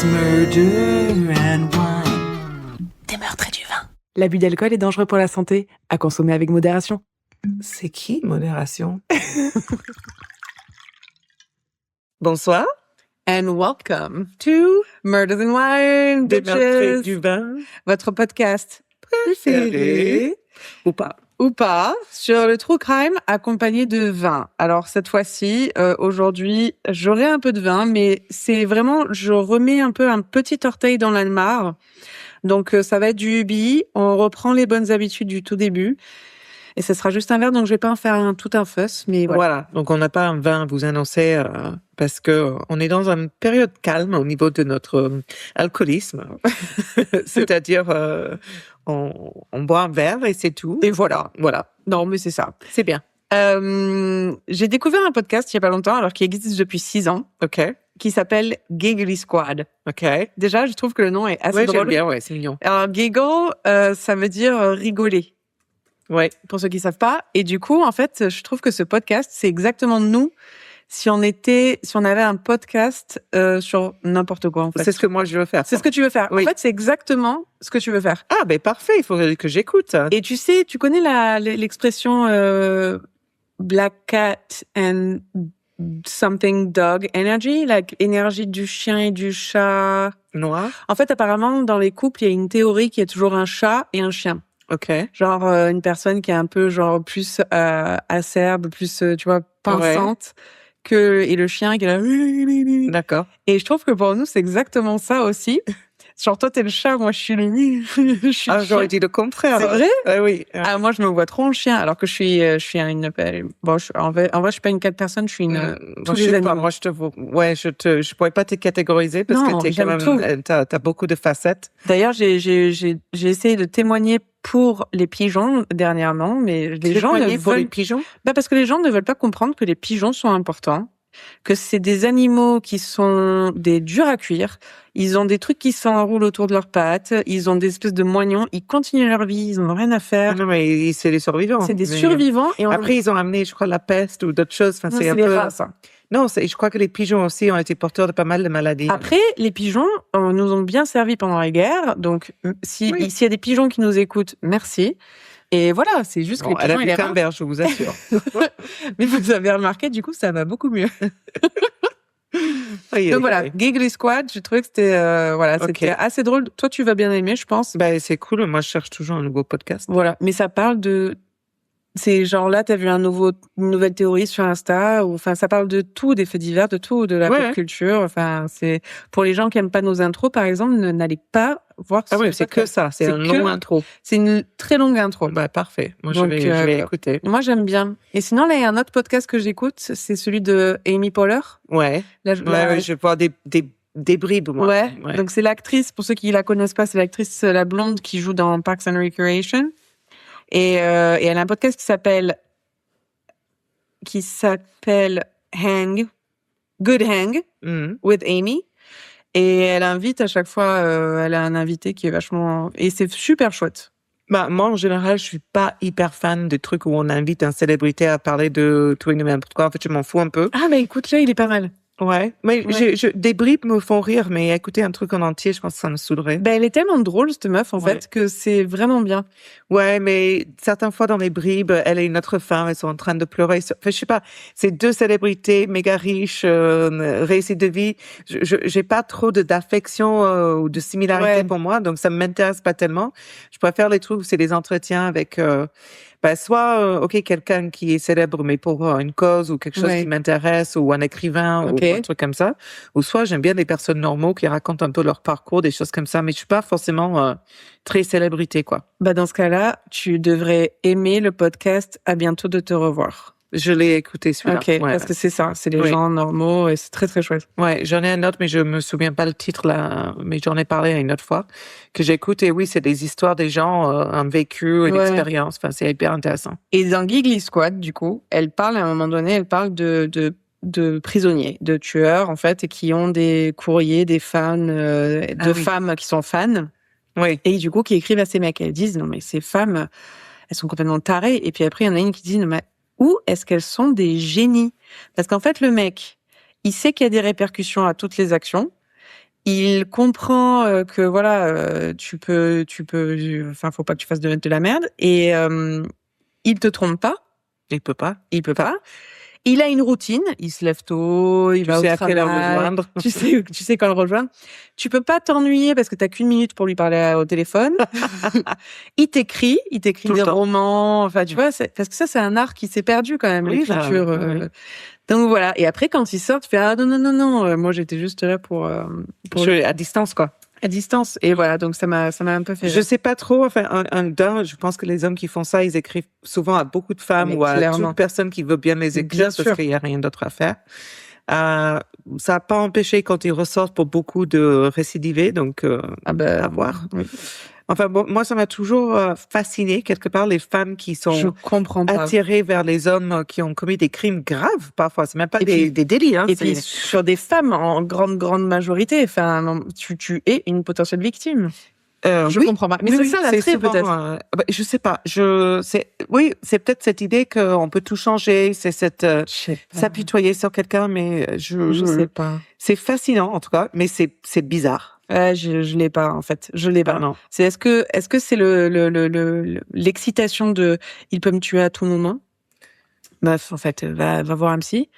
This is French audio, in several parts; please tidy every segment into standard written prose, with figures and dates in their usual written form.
There's murder and wine. Des meurtres et du vin. L'abus d'alcool est dangereux pour la santé, à consommer avec modération. C'est qui, modération? Bonsoir. And welcome to Murders and Wine, Des meurtres et bitches. du vin. Votre podcast préféré, Ou pas. ou pas, sur le true crime accompagné de vin. Alors cette fois-ci, aujourd'hui, j'aurai un peu de vin, mais c'est vraiment, je remets un peu un petit orteil dans la mare. Donc ça va être du Ubi, on reprend les bonnes habitudes du tout début. Et ce sera juste un verre, donc je vais pas en faire tout un fuss, mais voilà. Voilà. Donc, on n'a pas un vin à vous annoncer parce que on est dans une période calme au niveau de notre alcoolisme. C'est-à-dire, on boit un verre et c'est tout. Et voilà. Voilà. Non, mais c'est ça. C'est bien. J'ai découvert un podcast il y a pas longtemps, alors qui existe depuis 6 ans, OK. qui s'appelle Giggly Squad. OK. Déjà, je trouve que le nom est assez Ouais, j'aime drôle. bien. Ouais, c'est mignon. Alors, giggle, ça veut dire rigoler, Ouais. pour ceux qui savent pas. Et du coup, en fait, je trouve que ce podcast, c'est exactement nous si on avait un podcast sur n'importe quoi, en fait. C'est ce que moi, je veux faire. C'est ce que tu veux faire. Oui. En fait, c'est exactement ce que tu veux faire. Ah, ben parfait. Il faudrait que j'écoute. Et tu sais, tu connais l'expression black cat and something dog energy, like énergie du chien et du chat. Noir. En fait, apparemment, dans les couples, il y a une théorie qui est toujours un chat et un chien. OK. Genre une personne qui est un peu genre plus acerbe, plus tu vois pinçante et le chien qui est là. D'accord. Et je trouve que pour nous c'est exactement ça aussi. Genre toi t'es le chat, moi je suis le je suis Ah, le j'aurais chien. dit le contraire. C'est vrai? Ah oui. Ah moi je me vois trop en chien alors que je suis une bon en vrai je suis pas une 4 personnes, je suis une tous je les sais animaux. pas, moi je pourrais pas te catégoriser parce Non, que t'es quand j'aime même, t'as beaucoup de facettes. D'ailleurs, j'ai essayé de témoigner pour les pigeons dernièrement, mais les gens ne pour les veulent pigeons? parce que les gens ne veulent pas comprendre que les pigeons sont importants, que c'est des animaux qui sont des durs à cuire. Ils ont des trucs qui s'enroulent autour de leurs pattes. Ils ont des espèces de moignons. Ils continuent leur vie. Ils n'ont rien à Ah faire. non, mais c'est des survivants. C'est des Mais survivants. Et après, ils ont amené, je crois, la peste ou d'autres choses. Enfin, non, c'est c'est un des peu. rats, ça. Non, je crois que les pigeons aussi ont été porteurs de pas mal de maladies. Après, les pigeons nous ont bien servi pendant la guerre. Donc, s'il y a des pigeons qui nous écoutent, merci. Et voilà, c'est juste que Bon, les elle a pigeons et les plus qu'un rats. verre, je vous assure. Mais vous avez remarqué, du coup, ça va beaucoup mieux. Aïe, Donc aïe, voilà, aïe. Giggly Squad, j'ai trouvé que c'était Ok. c'était assez drôle. Toi, tu vas bien aimer, je pense. Ben, c'est cool. Moi, je cherche toujours un nouveau podcast. Voilà, mais ça parle c'est genre là, t'as vu une nouvelle théorie sur Insta, ou enfin ça parle de tout, des faits divers, de tout, de la Ouais. pop culture. Enfin, c'est pour les gens qui aiment pas nos intros, par exemple, n'allez pas voir. Ah ce oui, c'est que podcast. ça. C'est un long intro. C'est une très longue intro. Ben, parfait. Moi, Donc, je vais écouter. Moi, j'aime bien. Et sinon, là, il y a un autre podcast que j'écoute, c'est celui de Amy Poehler. Ouais. Ouais, je vois des bribes, moi. Ouais. Donc c'est l'actrice, pour ceux qui la connaissent pas, c'est l'actrice la blonde qui joue dans Parks and Recreation. Et elle a un podcast qui s'appelle Good Hang Mhm. with Amy. Et elle invite à chaque fois, elle a un invité qui est vachement, et c'est super chouette. Bah, moi, en général, je suis pas hyper fan des trucs où on invite un célébrité à parler de tout et n'importe quoi. En fait, je m'en fous un peu. Ah, mais écoute, là, il est pas mal. Ouais. Mais Ouais. des bribes me font rire, mais écouter un truc en entier, je pense que ça me saoulerait. Ben, elle est tellement drôle, cette meuf, en Ouais. fait, que c'est vraiment bien. Ouais, mais certaines fois dans les bribes, elle et une autre femme, elles sont en train de pleurer. Enfin, je sais pas, c'est deux célébrités méga riches, réussites de vie. J'ai pas trop d'affection ou de similarité Ouais. pour moi, donc ça m'intéresse pas tellement. Je préfère les trucs où c'est des entretiens avec, soit, ok, quelqu'un qui est célèbre, mais pour une cause ou quelque chose Ouais. qui m'intéresse, ou un écrivain Ok. ou un truc comme ça. Ou soit j'aime bien des personnes normaux qui racontent un peu leur parcours, des choses comme ça, mais je suis pas forcément très célébrité, quoi. Bah, dans ce cas-là, tu devrais aimer le podcast À bientôt de te revoir. Je l'ai écouté celui-là. Ok, Ouais. parce que c'est ça, c'est les Oui. gens normaux et c'est très très chouette. Ouais, j'en ai un autre, mais je me souviens pas le titre là, mais j'en ai parlé une autre fois, que j'écoute, et oui, c'est des histoires des gens, un vécu, une Ouais. expérience, enfin, c'est hyper intéressant. Et dans Giggly Squad, du coup, elle parle à un moment donné, de prisonniers, de tueurs en fait, et qui ont des courriers, des fans, de oui. femmes qui sont fans, Oui. et du coup qui écrivent à ces mecs. Elles disent non mais ces femmes, elles sont complètement tarées. Et puis après il y en a une qui dit non mais où est-ce qu'elles sont des génies? Parce qu'en fait le mec, il sait qu'il y a des répercussions à toutes les actions. Il comprend que voilà, enfin, faut pas que tu fasses de la merde et il te trompe pas. Il peut pas. Il peut pas. Il a une routine. Il se lève tôt, il Tu va sais au à quelle heure le travail. joindre. Tu sais quand le rejoindre. Tu peux pas t'ennuyer parce que t'as qu'une minute pour lui parler au téléphone. Il t'écrit Tout le des temps. romans. Enfin, tu vois, parce que ça, c'est un art qui s'est perdu quand même, Oui, l'écriture. bah, oui. Donc voilà. Et après, quand il sort, tu fais ah non. Moi, j'étais juste là pour À distance, quoi. à distance. Et voilà. Donc ça m'a un peu fait. Je sais pas trop. Enfin, je pense que les hommes qui font ça, ils écrivent souvent à beaucoup de femmes Mais ou à clairement. toute personne qui veut bien les écrire Bien parce sûr. qu'il y a rien d'autre à faire. Ça n'a pas empêché quand ils ressortent pour beaucoup de récidiver, donc Ah ben, à voir. oui. Enfin bon, moi ça m'a toujours fasciné quelque part les femmes qui Je sont comprends pas. attirées vers les hommes qui ont commis des crimes graves parfois. C'est même pas Et puis- des délits. Hein, Et c'est- puis sur des femmes en grande majorité. Enfin, tu es une potentielle victime. Je oui. comprends pas. Mais Oui, c'est oui, ça l'attrait souvent, peut-être. je sais pas. C'est peut-être cette idée qu'on peut tout changer. C'est cette Je sais pas. s'apitoyer sur quelqu'un, mais Je sais pas. c'est fascinant en tout cas, mais c'est bizarre. Je l'ai pas en fait. Je l'ai pas. Non. C'est est-ce que c'est l'excitation de il peut me tuer à tout moment. Meuf, en fait, va voir un psy.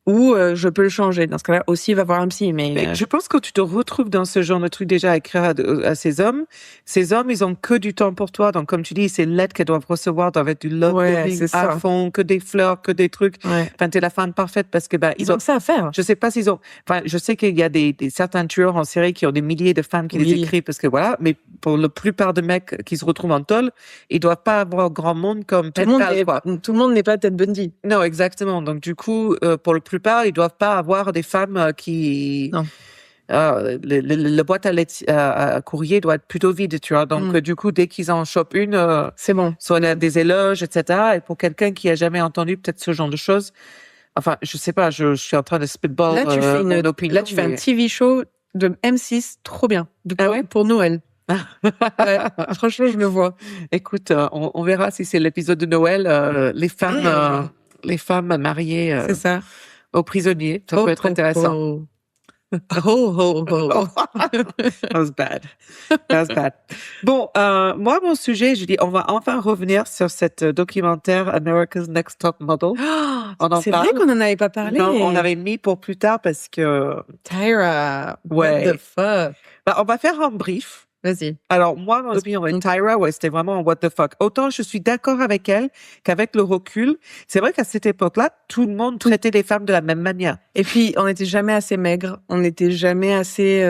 Ou je peux le changer. Dans ce cas-là aussi, va voir un psy. Mais Mais je pense que tu te retrouves dans ce genre de truc déjà à écrire à ces hommes. Ces hommes, ils ont que du temps pour toi. Donc, comme tu dis, ces lettres qu'elles doivent recevoir doivent être du love Ouais, bombing c'est ça. à fond, que des fleurs, que des trucs. ouais. Enfin, t'es la femme parfaite parce que, Ils ont que ça à faire. je sais pas s'ils ont, enfin, je sais qu'il y a certains tueurs en série qui ont des milliers de femmes qui les Oui. écrivent parce que voilà, mais pour la plupart des mecs qui se retrouvent en tôle, ils doivent pas avoir grand monde comme Tout le quoi. monde n'est pas Ted Bundy. Non, exactement. Donc, du coup, pour la plupart, ils doivent pas avoir des femmes qui, Non. le boîte à courrier doit être plutôt vide, tu vois. Donc, du coup, dès qu'ils en chopent une, C'est bon. soit il y a des éloges, etc. Et pour quelqu'un qui a jamais entendu peut-être ce genre de choses, enfin, je sais pas, je suis en train de spitball Là, tu fais mon opinion. là, tu fais un mais- TV show de M6, trop bien. Ah ouais? Pour Noël. Ouais, franchement, je le vois. Écoute, on verra si c'est l'épisode de Noël, les femmes mariées C'est ça. aux prisonniers. Ça peut être intéressant. Oh. Oh. That was bad. That was bad. Bon, moi, mon sujet, je dis, on va enfin revenir sur cette documentaire America's Next Top Model. On en C'est parle. vrai qu'on en avait pas parlé. Non, on avait mis pour plus tard parce que, Tyra. Ouais. What the fuck. bah, on va faire un brief. Vas-y. Alors, moi, mon opinion avec Tyra, ouais, c'était vraiment un what the fuck. Autant je suis d'accord avec elle qu'avec le recul, c'est vrai qu'à cette époque-là, tout le monde traitait les femmes de la même manière. Et puis, on n'était jamais assez maigre. On n'était jamais assez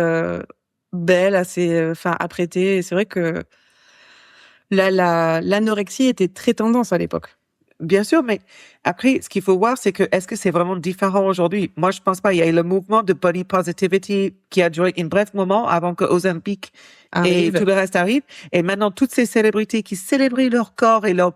belle, assez, apprêtée. Et c'est vrai que l'anorexie était très tendance à l'époque. Bien sûr, mais après, ce qu'il faut voir, c'est que est-ce que c'est vraiment différent aujourd'hui? Moi, je pense pas. Il y a eu le mouvement de body positivity qui a duré un bref moment avant que Ozempic et Arrive. tout le reste arrive. Et maintenant, toutes ces célébrités qui célèbrent leur corps et leur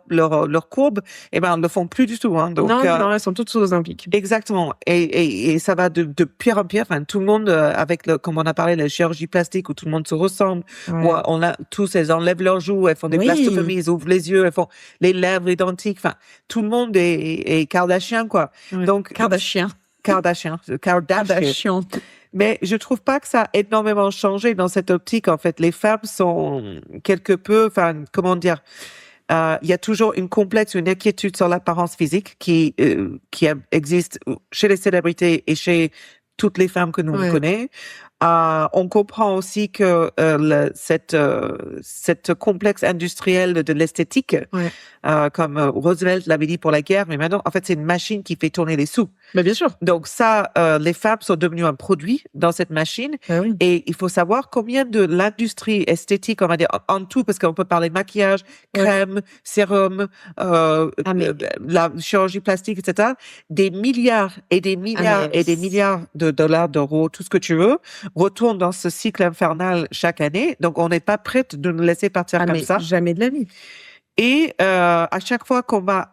courbe, eh ben, ne le font plus du tout, hein. Donc, non, elles sont toutes sous Olympiques. exactement. Et ça va de pire en pire. Enfin, tout le monde, avec comme on a parlé, la chirurgie plastique où tout le monde se ressemble. Ouais. Où on a, tous, elles enlèvent leurs joues, elles font des Oui. blastomies, elles ouvrent les yeux, elles font les lèvres identiques. Enfin, tout le monde est Kardashian, quoi. Ouais. Donc, Kardashian. Kardashian. Kardashian. Mais je trouve pas que ça a énormément changé dans cette optique. En fait, les femmes sont quelque peu, enfin, comment dire, il y a toujours une complexe, une inquiétude sur l'apparence physique qui existe chez les célébrités et chez toutes les femmes que nous Ouais. connaissons. On comprend aussi que cette complexe industrielle de l'esthétique, Ouais. comme Roosevelt l'avait dit pour la guerre, mais maintenant, en fait, c'est une machine qui fait tourner les sous. Mais bien sûr. Donc ça, les femmes sont devenues un produit dans cette machine. Ah oui. Et il faut savoir combien de l'industrie esthétique, on va dire en tout, parce qu'on peut parler maquillage, Ouais. crème, sérum, mais- la chirurgie plastique, etc. Des milliards et des milliards mais- et des milliards de dollars, d'euros, tout ce que tu veux, retournent dans ce cycle infernal chaque année. Donc on n'est pas prête de nous laisser partir comme mais ça. jamais de la vie. Et à chaque fois qu'on va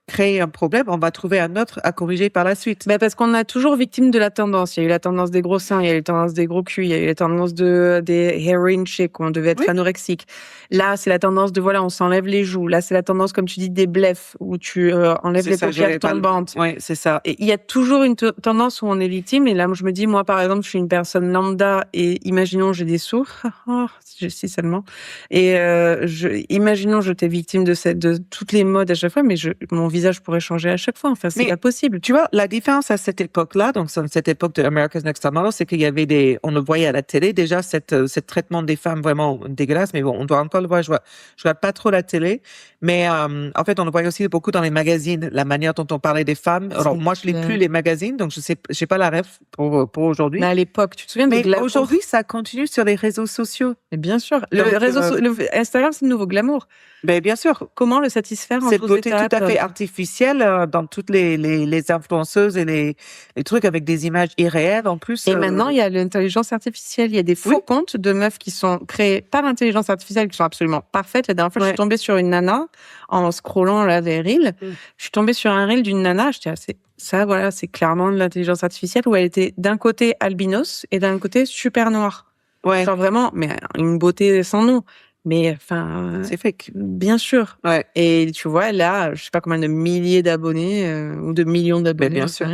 crée un problème, on va trouver un autre à corriger par la suite. Ben parce qu'on a toujours victime de la tendance. Il y a eu la tendance des gros seins, il y a eu la tendance des gros culs, il y a eu la tendance des heroin chicks où on devait être Oui. anorexique. Là, c'est la tendance de voilà, on s'enlève les joues. Là, c'est la tendance, comme tu dis, des bleffs où tu enlèves C'est les ça, paupières j'aurais pas le- tombantes. Ouais, c'est ça. Et il y a toujours une tendance où on est victime. Et là, je me dis, moi, par exemple, je suis une personne lambda et imaginons j'ai des sous, si seulement. Et imaginons j'étais victime de toutes les modes à chaque fois, mais mon visage pourrait changer à chaque fois. Enfin, c'est Mais pas possible. tu vois, la différence à cette époque-là, donc cette époque de America's Next Top Model, c'est qu'il y avait on le voyait à la télé déjà, cette traitement des femmes vraiment dégueulasse, mais bon, on doit encore le voir, je vois pas trop la télé, mais en fait, on le voyait aussi beaucoup dans les magazines, la manière dont on parlait des femmes. Alors, moi, je lis plus les magazines, donc j'ai pas la ref pour aujourd'hui. Mais à l'époque, tu te souviens Mais de Glamour? aujourd'hui, ça continue sur les réseaux sociaux. Mais bien sûr. Donc, Instagram, c'est le nouveau Glamour. Mais bien sûr. Comment le satisfaire en Cette 12 beauté étapes? tout à fait artificielle dans toutes les influenceuses et les trucs avec des images irréelles en plus. Et maintenant, il y a l'intelligence artificielle. Il y a des faux comptes de meufs qui sont créés par l'intelligence artificielle qui sont absolument parfaites. La dernière fois, je suis tombée sur une nana en scrollant là des reels. Je suis tombée sur un reel d'une nana. J'étais ça, voilà, c'est clairement de l'intelligence artificielle où elle était d'un côté albinos et d'un côté super noire. Ouais. Genre vraiment, mais une beauté sans nom. Mais enfin, c'est fake. Bien sûr. Ouais. Et tu vois, elle a, je sais pas combien de milliers d'abonnés ou de millions d'abonnés. Bien sûr.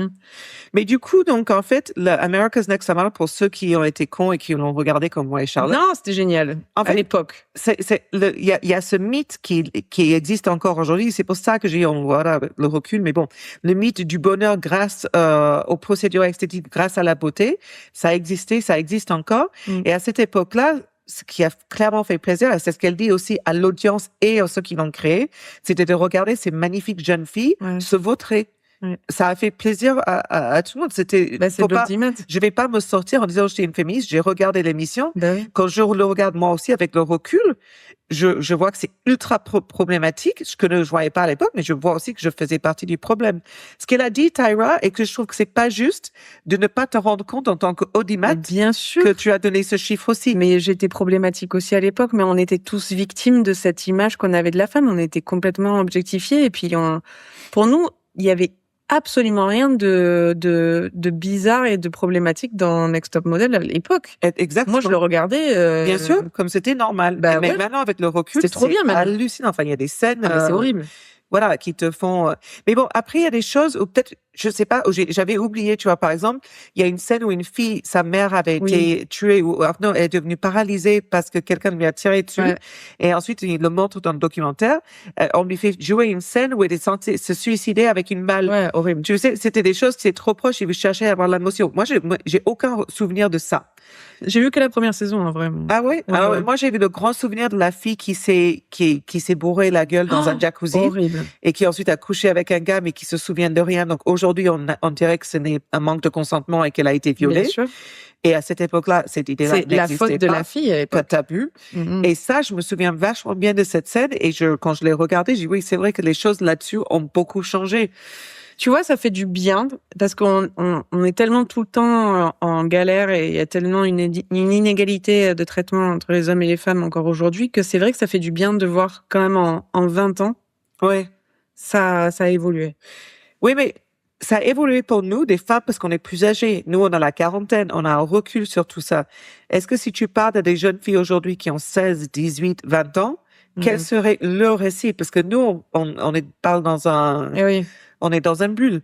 Mais du coup, donc en fait, America's Next Top Model, pour ceux qui ont été cons et qui l'ont regardé comme moi et Charlotte. Non, c'était génial. En fait, à l'époque. Il y a ce mythe qui existe encore aujourd'hui. C'est pour ça que voilà le recul. Mais bon, le mythe du bonheur grâce aux procédures esthétiques, grâce à la beauté, ça existait, ça existe encore. Et à cette époque-là, ce qui a clairement fait plaisir, et c'est ce qu'elle dit aussi à l'audience et à ceux qui l'ont créé, c'était de regarder ces magnifiques jeunes filles se vautrer. Ça a fait plaisir à tout le monde. C'était, je vais pas me sortir en disant j'étais une féministe. J'ai regardé l'émission. Quand je le regarde moi aussi avec le recul, je vois que c'est ultra problématique, ce que je voyais pas à l'époque, mais je vois aussi que je faisais partie du problème. Ce qu'elle a dit, Tyra, et que je trouve que c'est pas juste de ne pas te rendre compte en tant qu'audimat, bien sûr, que tu as donné ce chiffre aussi. Mais j'étais problématique aussi à l'époque, mais on était tous victimes de cette image qu'on avait de la femme. On était complètement objectifiés, et puis pour nous, il y avait absolument rien de bizarre et de problématique dans Next Top Model à l'époque. Exactement. Moi, je le regardais. Bien sûr, comme c'était normal. Mais maintenant, avec le recul, c'est trop bien, hallucinant. Enfin, il y a des scènes. Mais c'est horrible. Voilà, qui te font. Mais bon, après, il y a des choses où peut-être, je sais pas, où j'avais oublié, tu vois, par exemple, il y a une scène où une fille, sa mère avait été tuée, ou non, elle est devenue paralysée parce que quelqu'un lui a tiré dessus. Et ensuite, il le montre dans le documentaire. On lui fait jouer une scène où elle est censée se suicider avec une balle. Ouais, horrible. Tu sais, c'était des choses qui c'est trop proche et vous cherchez à avoir l'émotion. Moi, j'ai aucun souvenir de ça. J'ai vu que la première saison, hein, vraiment. Ah oui? Alors, moi, j'ai vu le grand souvenir de la fille qui s'est bourré la gueule dans un jacuzzi. Horrible. Et qui ensuite a couché avec un gars, mais qui se souvient de rien. Donc, aujourd'hui, on dirait que ce n'est un manque de consentement et qu'elle a été violée. Bien sûr. Et à cette époque-là, cette idée-là c'est la faute de la fille à l'époque. Tabou. Et ça, je me souviens vachement bien de cette scène. Et quand je l'ai regardée, j'ai dit oui, c'est vrai que les choses là-dessus ont beaucoup changé. Tu vois, ça fait du bien parce qu'on est tellement tout le temps en galère et il y a tellement une inégalité de traitement entre les hommes et les femmes encore aujourd'hui que c'est vrai que ça fait du bien de voir quand même en 20 ans. Ouais. Ça a évolué. Oui, mais ça a évolué pour nous, des femmes, parce qu'on est plus âgés. Nous, on a la quarantaine, on a un recul sur tout ça. Est-ce que si tu parles à des jeunes filles aujourd'hui qui ont 16, 18, 20 ans, quel serait leur récit? Parce que nous, on parle dans on est dans un bulle.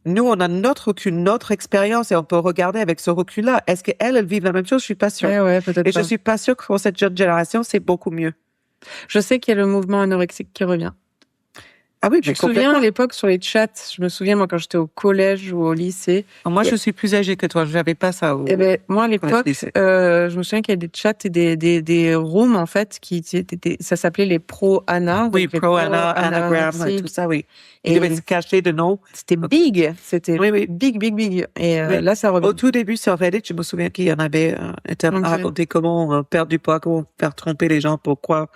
Nous, on a notre recul, notre expérience et on peut regarder avec ce recul-là. Est-ce qu'elles vivent la même chose? Je suis pas sûre. Peut-être et je suis pas sûre que pour cette jeune génération, c'est beaucoup mieux. Je sais qu'il y a le mouvement anorexique qui revient. Ah oui, je me souviens à l'époque sur les chats, je me souviens moi quand j'étais au collège ou au lycée. Moi, je suis plus âgée que toi, je n'avais pas ça. Moi à l'époque, je me souviens qu'il y a des chats et des rooms en fait ça s'appelait les pro-ana. Oui, pro-ana, anagram, tout ça, oui. Ils devaient se cacher de nom. C'était big, c'était big. Et là, ça revient. Au tout début sur Reddit, je me souviens qu'il y en avait raconté comment perdre du poids, comment faire tromper les gens, pourquoi.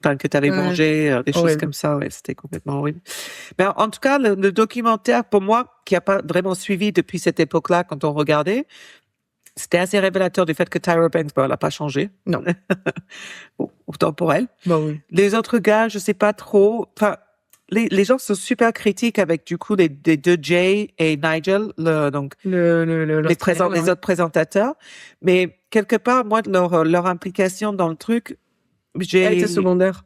Que tu avais mangé, des choses comme ça, c'était complètement horrible. Mais en tout cas, le documentaire, pour moi, qui a pas vraiment suivi depuis cette époque-là, quand on regardait, c'était assez révélateur du fait que Tyra Banks, elle n'a pas changé. Non. Autant pour elle. Oui. Les autres gars, je sais pas trop. Enfin, les gens sont super critiques avec du coup les deux Jay et Nigel, donc les autres présentateurs. Mais quelque part, moi, leur implication dans le truc, Elle était secondaire.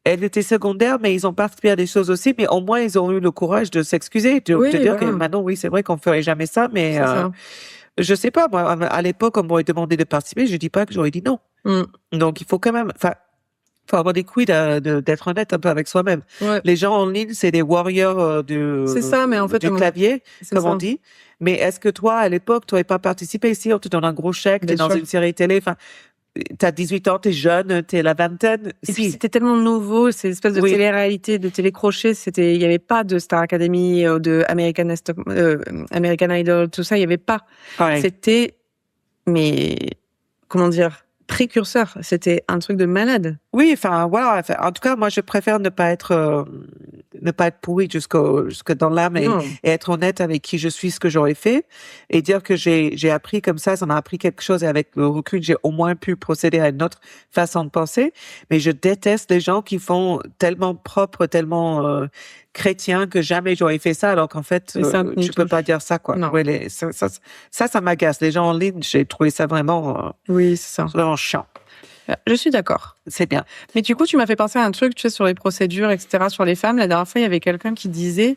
Elle était secondaire, mais ils ont participé à des choses aussi. Mais au moins, ils ont eu le courage de s'excuser, de dire que maintenant, oui, c'est vrai qu'on ferait jamais ça, mais je sais pas. Moi, à l'époque, on m'aurait demandé de participer, je dis pas que j'aurais dit non. Donc, il faut quand même, faut avoir des couilles d'être honnête un peu avec soi-même. Ouais. Les gens en ligne, c'est des warriors c'est ça, mais en fait, du clavier, comme on dit. Mais est-ce que toi, à l'époque, tu n'aurais pas participé? Ici, on te donne un gros chèque, t'es dans une série télé, enfin, t'as 18 ans, t'es jeune, t'es la vingtaine. Et puis c'était tellement nouveau, ces espèces de télé-réalité, de télécrochet, il y avait pas de Star Academy, de American Idol, tout ça, il y avait pas. Ouais. C'était, mais, comment dire, précurseur. C'était un truc de malade. Oui, enfin, voilà. En tout cas, moi, je préfère ne pas être pourri jusque dans l'âme et être honnête avec qui je suis, ce que j'aurais fait et dire que j'ai appris comme ça m'a appris quelque chose et avec le recul, j'ai au moins pu procéder à une autre façon de penser. Mais je déteste les gens qui font tellement propre, tellement chrétien que jamais j'aurais fait ça alors qu'en fait, tu peux pas dire ça, quoi. Non. Ouais, ça m'agace. Les gens en ligne, j'ai trouvé ça vraiment, oui, c'est ça. Vraiment chiant. Je suis d'accord. C'est bien. Mais du coup, tu m'as fait penser à un truc, tu sais, sur les procédures, etc., sur les femmes. La dernière fois, il y avait quelqu'un qui disait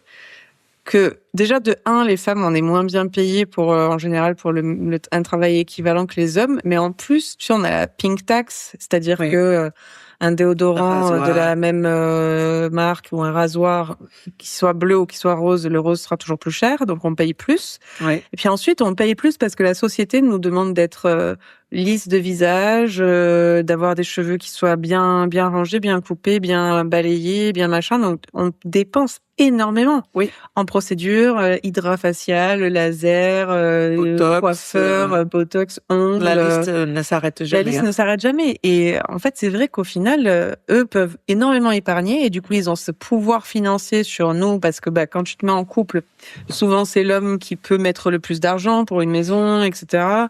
que, déjà, de un, les femmes, on est moins bien payées en général, pour un travail équivalent que les hommes. Mais en plus, tu sais, on a la pink tax, c'est-à-dire que un déodorant de la même marque ou un rasoir qui soit bleu ou qui soit rose, le rose sera toujours plus cher, donc on paye plus. Oui. Et puis ensuite, on paye plus parce que la société nous demande d'être lisse de visage, d'avoir des cheveux qui soient bien rangés, bien coupés, bien balayés, bien machin. Donc on dépense énormément en procédures, hydrafacial, laser, botox, coiffeur, botox, ongles. La liste ne s'arrête jamais. La liste ne s'arrête jamais. Et en fait, c'est vrai qu'au final, eux peuvent énormément épargner et du coup, ils ont ce pouvoir financier sur nous parce que quand tu te mets en couple, souvent c'est l'homme qui peut mettre le plus d'argent pour une maison, etc.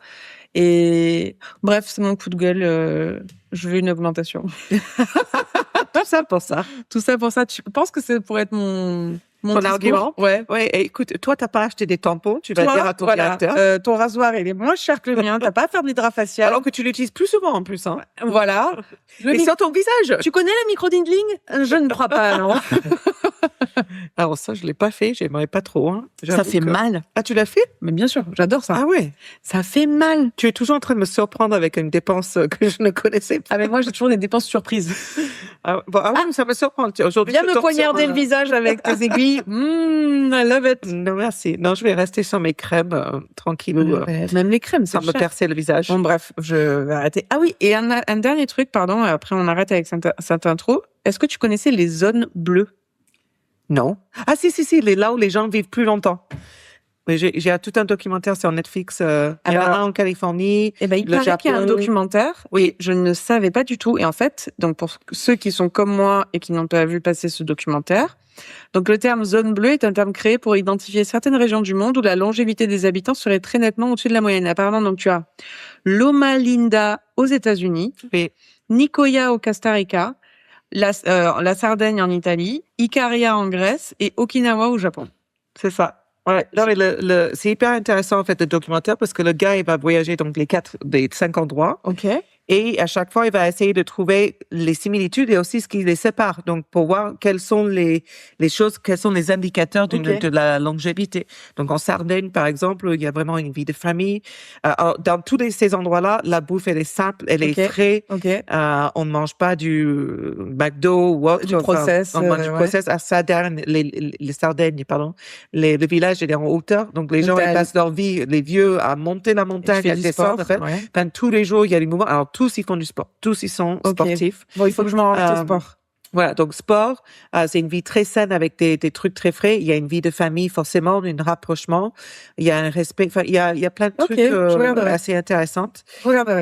Et bref, c'est mon coup de gueule. Je veux une augmentation. Tout ça pour ça. Tout ça pour ça. Tu penses que ça pourrait être mon argument? Ouais. Et écoute, toi, t'as pas acheté des tampons, tu vas dire à ton directeur. Ton rasoir, il est moins cher que le mien. T'as pas à faire de l'hydrafacial. Alors que tu l'utilises plus souvent en plus, hein. Voilà. Et sur ton visage. Tu connais la micro-needling? Je ne crois pas, non. Alors ça, je l'ai pas fait, j'aimerais pas trop, hein. Ça fait mal. Ah, tu l'as fait? Mais bien sûr, j'adore ça. Ah ouais. Ça fait mal. Tu es toujours en train de me surprendre avec une dépense que je ne connaissais pas. Ah, mais moi, j'ai toujours des dépenses surprises. Ça me surprend. Aujourd'hui, viens me poignarder le visage avec tes aiguilles. I love it. Non, merci. Non, je vais rester sur mes crèmes, tranquillou. Même les crèmes, c'est sans me percer le visage. Bon, bref, je vais arrêter. Ah oui, et un dernier truc, pardon, après on arrête avec cette intro. Est-ce que tu connaissais les zones bleues? Non. Ah, si, là où les gens vivent plus longtemps. Mais j'ai tout un documentaire sur Netflix. Il y en a un en Californie. Il paraît qu'il y a un documentaire. Oui, je ne savais pas du tout. Et en fait, donc pour ceux qui sont comme moi et qui n'ont pas vu passer ce documentaire, donc le terme zone bleue est un terme créé pour identifier certaines régions du monde où la longévité des habitants serait très nettement au-dessus de la moyenne. Apparemment, donc tu as Loma Linda aux États-Unis, Nicoya au Costa Rica, la Sardaigne en Italie, Ikaria en Grèce et Okinawa au Japon. C'est ça. Ouais, non, mais c'est hyper intéressant, en fait, le documentaire, parce que le gars, il va voyager, donc, des 5 endroits. OK. Et à chaque fois, il va essayer de trouver les similitudes et aussi ce qui les sépare. Donc, pour voir quelles sont les choses, quels sont les indicateurs de la longévité. Donc, en Sardaigne, par exemple, il y a vraiment une vie de famille. Dans tous ces endroits-là, la bouffe, elle est simple, elle est frais. On ne mange pas du McDo ou autre. Du process. On mange du process. À Sardaigne, les Sardaigne, pardon. Le village, il est en hauteur. Donc, les gens, ils passent leur vie, les vieux, à monter la montagne, à descendre, en fait. Enfin, tous les jours, il y a des mouvements. Alors, tous, ils font du sport. Tous, ils sont sportifs. Bon, il faut que je m'en rende au sport. Voilà, donc sport, c'est une vie très saine avec des trucs très frais. Il y a une vie de famille, forcément, un rapprochement. Il y a un respect. Enfin, il y a plein de trucs assez intéressants.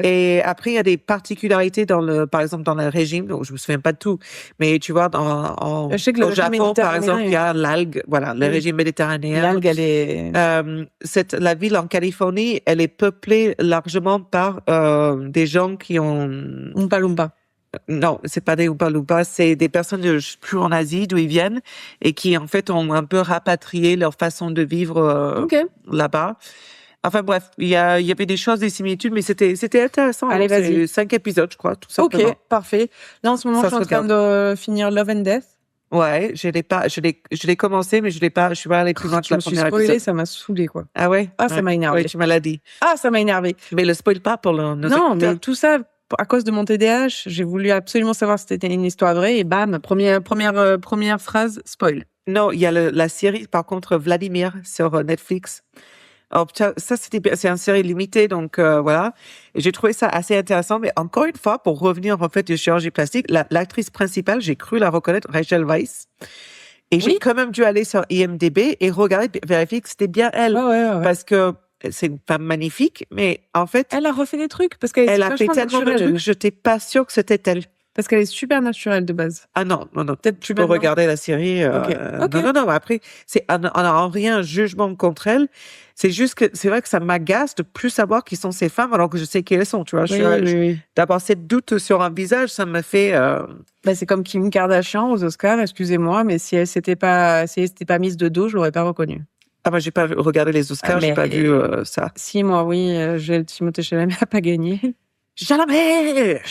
Et après, il y a des particularités par exemple, dans le régime. Donc, je me souviens pas de tout, mais tu vois, au Japon, par exemple, il y a l'algue. Voilà, le régime méditerranéen. L'algue, elle est. La ville en Californie, elle est peuplée largement par des gens qui ont. Oompa Loompa. Non, c'est pas des Oompa-Loompas, c'est des personnes je sais plus en Asie d'où ils viennent et qui en fait ont un peu rapatrié leur façon de vivre Ok. là-bas. Enfin bref, il y avait des choses, des similitudes, mais c'était intéressant. Allez, vas-y. C'est 5 épisodes, je crois, tout Ok, simplement. parfait. Là, en ce moment, Ça je suis en se train de finir Love and Death. Ouais, je l'ai commencé, mais je suis pas allée plus loin que Je la me suis première spoilé, épisode. ça m'a saoulé, quoi. Ah ouais? Ah, ça m'a énervé. Ouais, tu me l'as dit. Ah, ça m'a énervé. Mais le spoil pas pour nos Non, écouteurs. mais tout ça, à cause de mon TDAH, j'ai voulu absolument savoir si c'était une histoire vraie et bam, première phrase, spoil. Non, il y a la série, par contre, Vladimir sur Netflix. Alors, ça, c'est une série limitée, donc voilà. Et j'ai trouvé ça assez intéressant. Mais encore une fois, pour revenir en fait de chirurgie plastique, l'actrice principale, j'ai cru la reconnaître, Rachel Weisz. Et j'ai quand même dû aller sur IMDb et regarder, vérifier que c'était bien elle. Ouais. Parce que c'est une femme magnifique, mais en fait, Elle a refait des trucs parce qu'elle est elle a fait vachement tellement de naturelle. trucs, je n'étais pas sûre que c'était elle. Parce qu'elle est super naturelle de base. Ah non. Peut-être Tu peux regarder la série. Ok. Non. Après, on n'a en rien un jugement contre elle. C'est juste que c'est vrai que ça m'agace de plus savoir qui sont ces femmes alors que je sais qui elles sont. Tu vois, Oui. d'avoir cette doute sur un visage, ça me fait. Bah, c'est comme Kim Kardashian aux Oscars, excusez-moi, mais si elle s'était pas mise de dos, je l'aurais pas reconnue. Ah moi j'ai pas regardé les Oscars, j'ai pas vu ça. Si, moi, oui, Timothée Chalamet a pas gagné. Chalamet.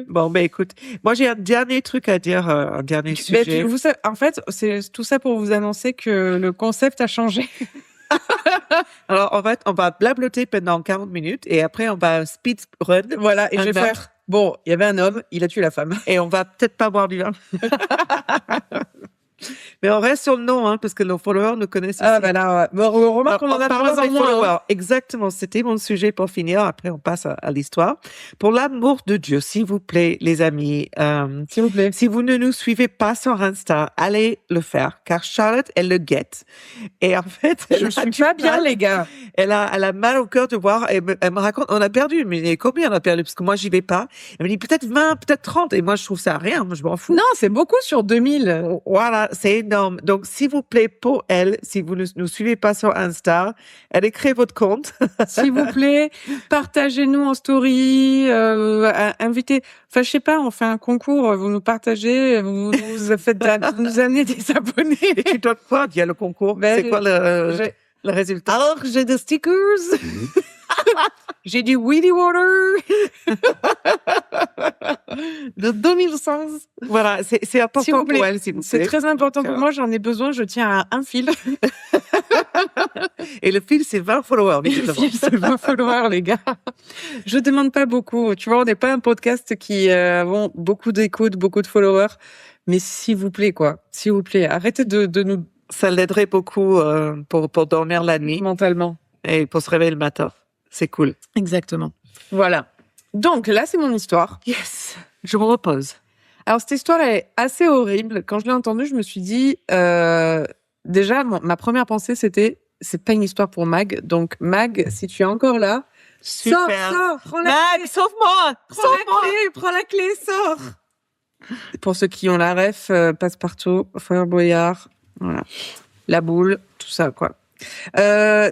Bon, ben écoute, moi j'ai un dernier truc à dire, un dernier Mais sujet. vous savez, en fait, c'est tout ça pour vous annoncer que le concept a changé. Alors, en fait, on va blabloter pendant 40 minutes et après, on va speed run. Voilà, et Un je vais meurtre. faire. Bon, il y avait un homme, il a tué la femme. Et on va peut-être pas boire du vin. Mais on reste sur le nom, hein, parce que nos followers nous connaissent aussi. Ah, bah là, bon, remarque qu'on en a de parlant moins en des moins. followers. Exactement, c'était mon sujet pour finir. Après, on passe à l'histoire. Pour l'amour de Dieu, s'il vous plaît, les amis, S'il vous plaît. si vous ne nous suivez pas sur Insta, allez le faire, car Charlotte, elle le guette. Et en fait, Je suis pas bien, les gars. elle a mal au cœur de voir. Elle me raconte, on a perdu. Mais combien on a perdu? Parce que moi, j'y vais pas. Elle me dit peut-être 20, peut-être 30. Et moi, je trouve ça rien. Moi, je m'en fous. Non, c'est beaucoup sur 2000. Voilà, c'est énorme. Donc, s'il vous plaît, pour elle, si vous ne nous suivez pas sur Insta, allez créer votre compte. S'il vous plaît, partagez-nous en story, invitez. Enfin, je sais pas, on fait un concours, vous nous partagez, vous nous amenez des abonnés. Et tu dois quoi? Il y a le concours. Ben, c'est quoi j'ai- le résultat? Alors, j'ai des stickers. J'ai du Weedy Water. De 2016. Voilà, c'est S'il important vous plaît. pour elle, s'il vous C'est plaît. très important pour moi, j'en ai besoin, je tiens à un fil. Et le fil, c'est 20 followers. visiblement. C'est 20 followers, les gars. Je demande pas beaucoup. Tu vois, on n'est pas un podcast qui avons beaucoup d'écoutes, beaucoup de followers. Mais s'il vous plaît, quoi. S'il vous plaît, arrêtez de nous Ça l'aiderait beaucoup pour dormir la nuit mentalement. et pour se réveiller le matin. C'est cool. Exactement. Voilà. Donc, là, c'est mon histoire. Yes, je me repose. Alors, cette histoire est assez horrible. Quand je l'ai entendue, je me suis dit... déjà, ma première pensée, c'était... C'est pas une histoire pour Mag. Donc, Mag, si tu es encore là... Super. Sors, prends la Mag, clé, sauve-moi! prends la clé, sors. Pour ceux qui ont la ref, Passe-Partout, Fort Boyard, voilà. La boule, tout ça, quoi.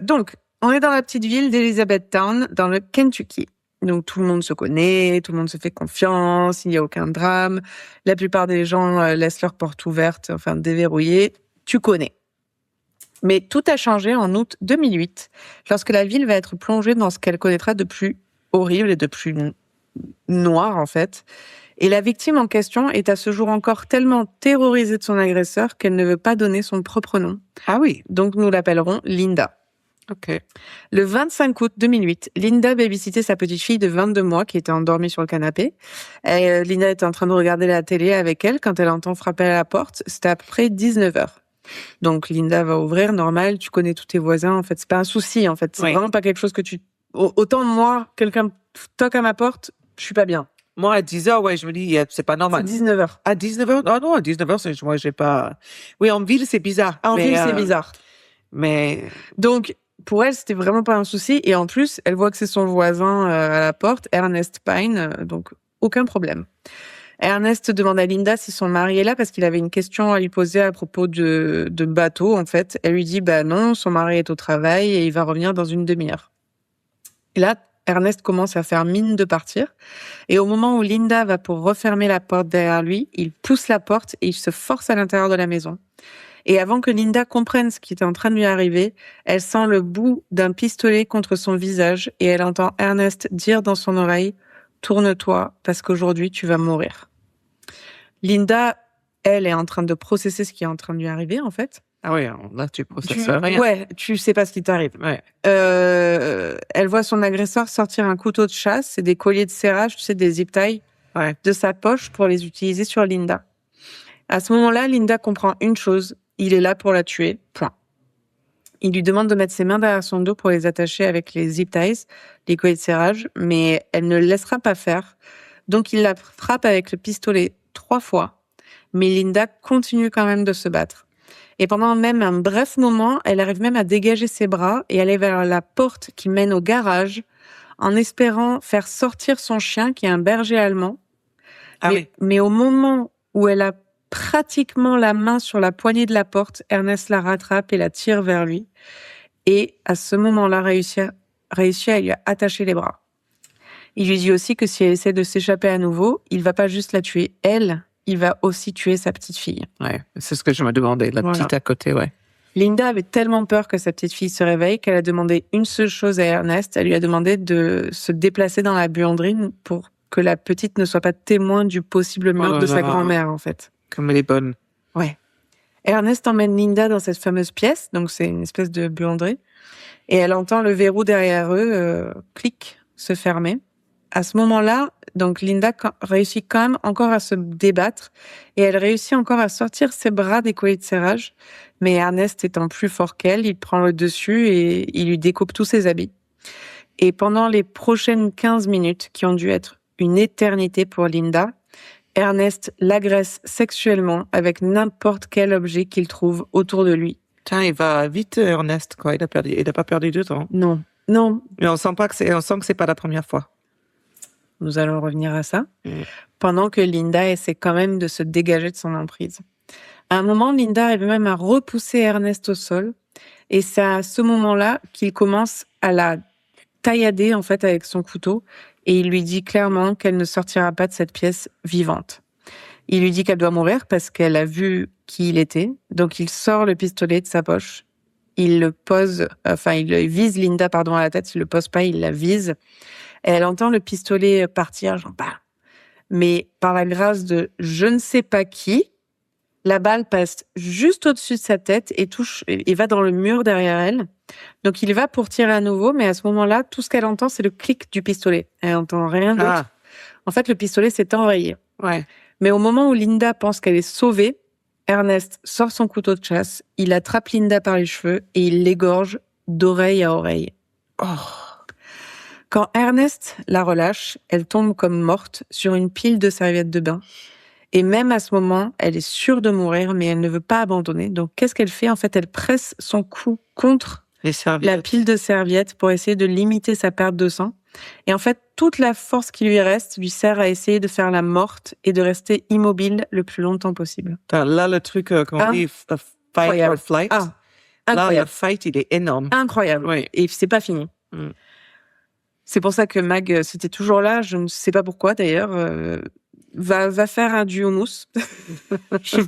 Donc, on est dans la petite ville d'Elizabethtown, dans le Kentucky. Donc, tout le monde se connaît, tout le monde se fait confiance, il n'y a aucun drame. La plupart des gens laissent leur porte ouverte, enfin déverrouillée. Tu connais. Mais tout a changé en août 2008, lorsque la ville va être plongée dans ce qu'elle connaîtra de plus horrible et de plus noir, en fait. Et la victime en question est à ce jour encore tellement terrorisée de son agresseur qu'elle ne veut pas donner son propre nom. Ah oui. Donc, nous l'appellerons Linda. OK. Le 25 août 2008, Linda babysittait sa petite fille de 22 mois qui était endormie sur le canapé. Et, Linda était en train de regarder la télé avec elle quand elle entend frapper à la porte. C'était à peu près 19h. Donc, Linda va ouvrir, normal, tu connais tous tes voisins, en fait, c'est pas un souci, en fait. C'est Oui. vraiment pas quelque chose que tu... Autant moi, quelqu'un toque à ma porte, je suis pas bien. Moi, à 10h, ouais, je me dis, c'est pas C'est normal. 19h. À 19h? Ah non, à 19h, moi, j'ai pas... Oui, en ville, c'est bizarre. En mais, ville, c'est bizarre. Mais... Donc, pour elle, c'était vraiment pas un souci. Et en plus, elle voit que c'est son voisin à la porte, Ernest Pine, donc aucun problème. Ernest demande à Linda si son mari est là parce qu'il avait une question à lui poser à propos de bateau, en fait. Elle lui dit, bah non, son mari est au travail et il va revenir dans une demi-heure. Et là, Ernest commence à faire mine de partir. Et au moment où Linda va pour refermer la porte derrière lui, il pousse la porte et il se force à l'intérieur de la maison. Et avant que Linda comprenne ce qui était en train de lui arriver, elle sent le bout d'un pistolet contre son visage et elle entend Ernest dire dans son oreille « Tourne-toi parce qu'aujourd'hui tu vas mourir ». Linda, elle, est en train de processer ce qui est en train de lui arriver en fait. Ah oui, là, tu processes rien. Ouais, tu sais pas ce qui t'arrive. Ouais. Elle voit son agresseur sortir un couteau de chasse et des colliers de serrage, tu sais, des zip ties, Ouais. de sa poche pour les utiliser sur Linda. À ce moment-là, Linda comprend une chose, il est là pour la tuer, point. Il lui demande de mettre ses mains derrière son dos pour les attacher avec les zip ties, les colliers de serrage, mais elle ne le laissera pas faire. Donc il la frappe avec le pistolet 3 fois, mais Linda continue quand même de se battre. Et pendant même un bref moment, elle arrive même à dégager ses bras et aller vers la porte qui mène au garage en espérant faire sortir son chien qui est un berger allemand. Ah oui. Mais au moment où elle a pratiquement la main sur la poignée de la porte, Ernest la rattrape et la tire vers lui. Et à ce moment-là, réussit à lui attacher les bras. Il lui dit aussi que si elle essaie de s'échapper à nouveau, il va pas juste la tuer, elle, il va aussi tuer sa petite fille. Ouais, c'est ce que je me demandais, la petite à côté, ouais. Linda avait tellement peur que sa petite fille se réveille qu'elle a demandé une seule chose à Ernest. Elle lui a demandé de se déplacer dans la buanderie pour que la petite ne soit pas témoin du possible meurtre de sa grand-mère, en fait. Comme elle est bonne. Ouais. Ernest emmène Linda dans cette fameuse pièce, donc c'est une espèce de buanderie, et elle entend le verrou derrière eux, clic, se fermer. À ce moment-là, donc Linda réussit quand même encore à se débattre et elle réussit encore à sortir ses bras des colliers de serrage. Mais Ernest étant plus fort qu'elle, il prend le dessus et il lui découpe tous ses habits. Et pendant les prochaines 15 minutes, qui ont dû être une éternité pour Linda, Ernest l'agresse sexuellement avec n'importe quel objet qu'il trouve autour de lui. Tiens, il va vite, Ernest, quoi. Il a pas perdu de temps. Non. Mais on sent que c'est pas la première fois. Nous allons revenir à ça. Pendant que Linda essaie quand même de se dégager de son emprise. À un moment, Linda arrive même à repousser Ernest au sol. Et c'est à ce moment-là qu'il commence à la taillader, en fait, avec son couteau. Et il lui dit clairement qu'elle ne sortira pas de cette pièce vivante. Il lui dit qu'elle doit mourir parce qu'elle a vu qui il était. Donc, il sort le pistolet de sa poche. Il vise Linda, à la tête. Il le pose pas, il la vise. Et elle entend le pistolet partir, genre, bah. Mais par la grâce de je ne sais pas qui, la balle passe juste au-dessus de sa tête et va dans le mur derrière elle. Donc il va pour tirer à nouveau, mais à ce moment-là, tout ce qu'elle entend, c'est le clic du pistolet. Elle n'entend rien d'autre. Ah. En fait, le pistolet s'est enrayé. Ouais. Mais au moment où Linda pense qu'elle est sauvée, Ernest sort son couteau de chasse, il attrape Linda par les cheveux et il l'égorge d'oreille à oreille. Oh. Quand Ernest la relâche, elle tombe comme morte sur une pile de serviettes de bain. Et même à ce moment, elle est sûre de mourir, mais elle ne veut pas abandonner. Donc, qu'est-ce qu'elle fait? En fait, elle presse son cou contre la pile de serviettes pour essayer de limiter sa perte de sang. Et en fait, toute la force qui lui reste lui sert à essayer de faire la morte et de rester immobile le plus longtemps possible. Là, le truc qu'on dit fight or flight. Ah, là, le fight, il est énorme. Incroyable. Oui. Et c'est pas fini. C'est pour ça que Mag, c'était toujours là, je ne sais pas pourquoi d'ailleurs, va faire un duo mousse.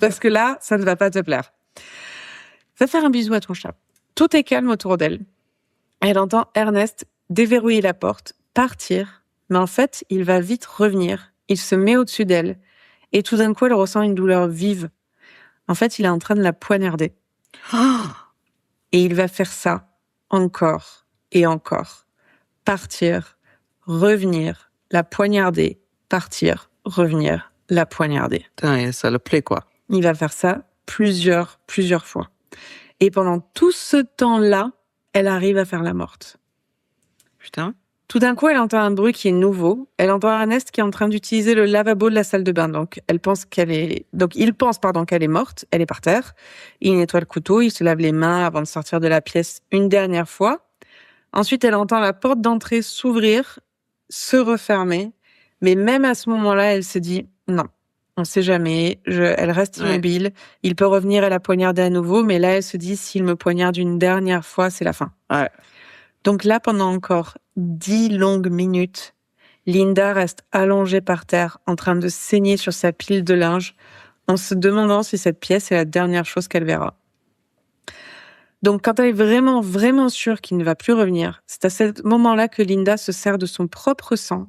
Parce que là, ça ne va pas te plaire. Va faire un bisou à ton chat. Tout est calme autour d'elle. Elle entend Ernest déverrouiller la porte, partir, mais en fait, il va vite revenir. Il se met au-dessus d'elle et tout d'un coup, elle ressent une douleur vive. En fait, il est en train de la poignarder. Et il va faire ça encore et encore. Partir, revenir, la poignarder, partir, revenir, la poignarder. Putain, ça le plaît, quoi. Il va faire ça plusieurs fois. Et pendant tout ce temps-là, elle arrive à faire la morte. Putain. Tout d'un coup, elle entend un bruit qui est nouveau. Elle entend Ernest qui est en train d'utiliser le lavabo de la salle de bain. Donc, il pense qu'elle est morte. Elle est par terre. Il nettoie le couteau, il se lave les mains avant de sortir de la pièce une dernière fois. Ensuite, elle entend la porte d'entrée s'ouvrir, se refermer. Mais même à ce moment-là, elle se dit non, on sait jamais. Elle reste immobile. Ouais. Il peut revenir et la poignarder à nouveau. Mais là, elle se dit s'il me poignarde une dernière fois, c'est la fin. Ouais. Donc là, pendant encore 10 longues minutes, Linda reste allongée par terre, en train de saigner sur sa pile de linge, en se demandant si cette pièce est la dernière chose qu'elle verra. Donc, quand elle est vraiment, vraiment sûre qu'il ne va plus revenir, c'est à ce moment-là que Linda se sert de son propre sang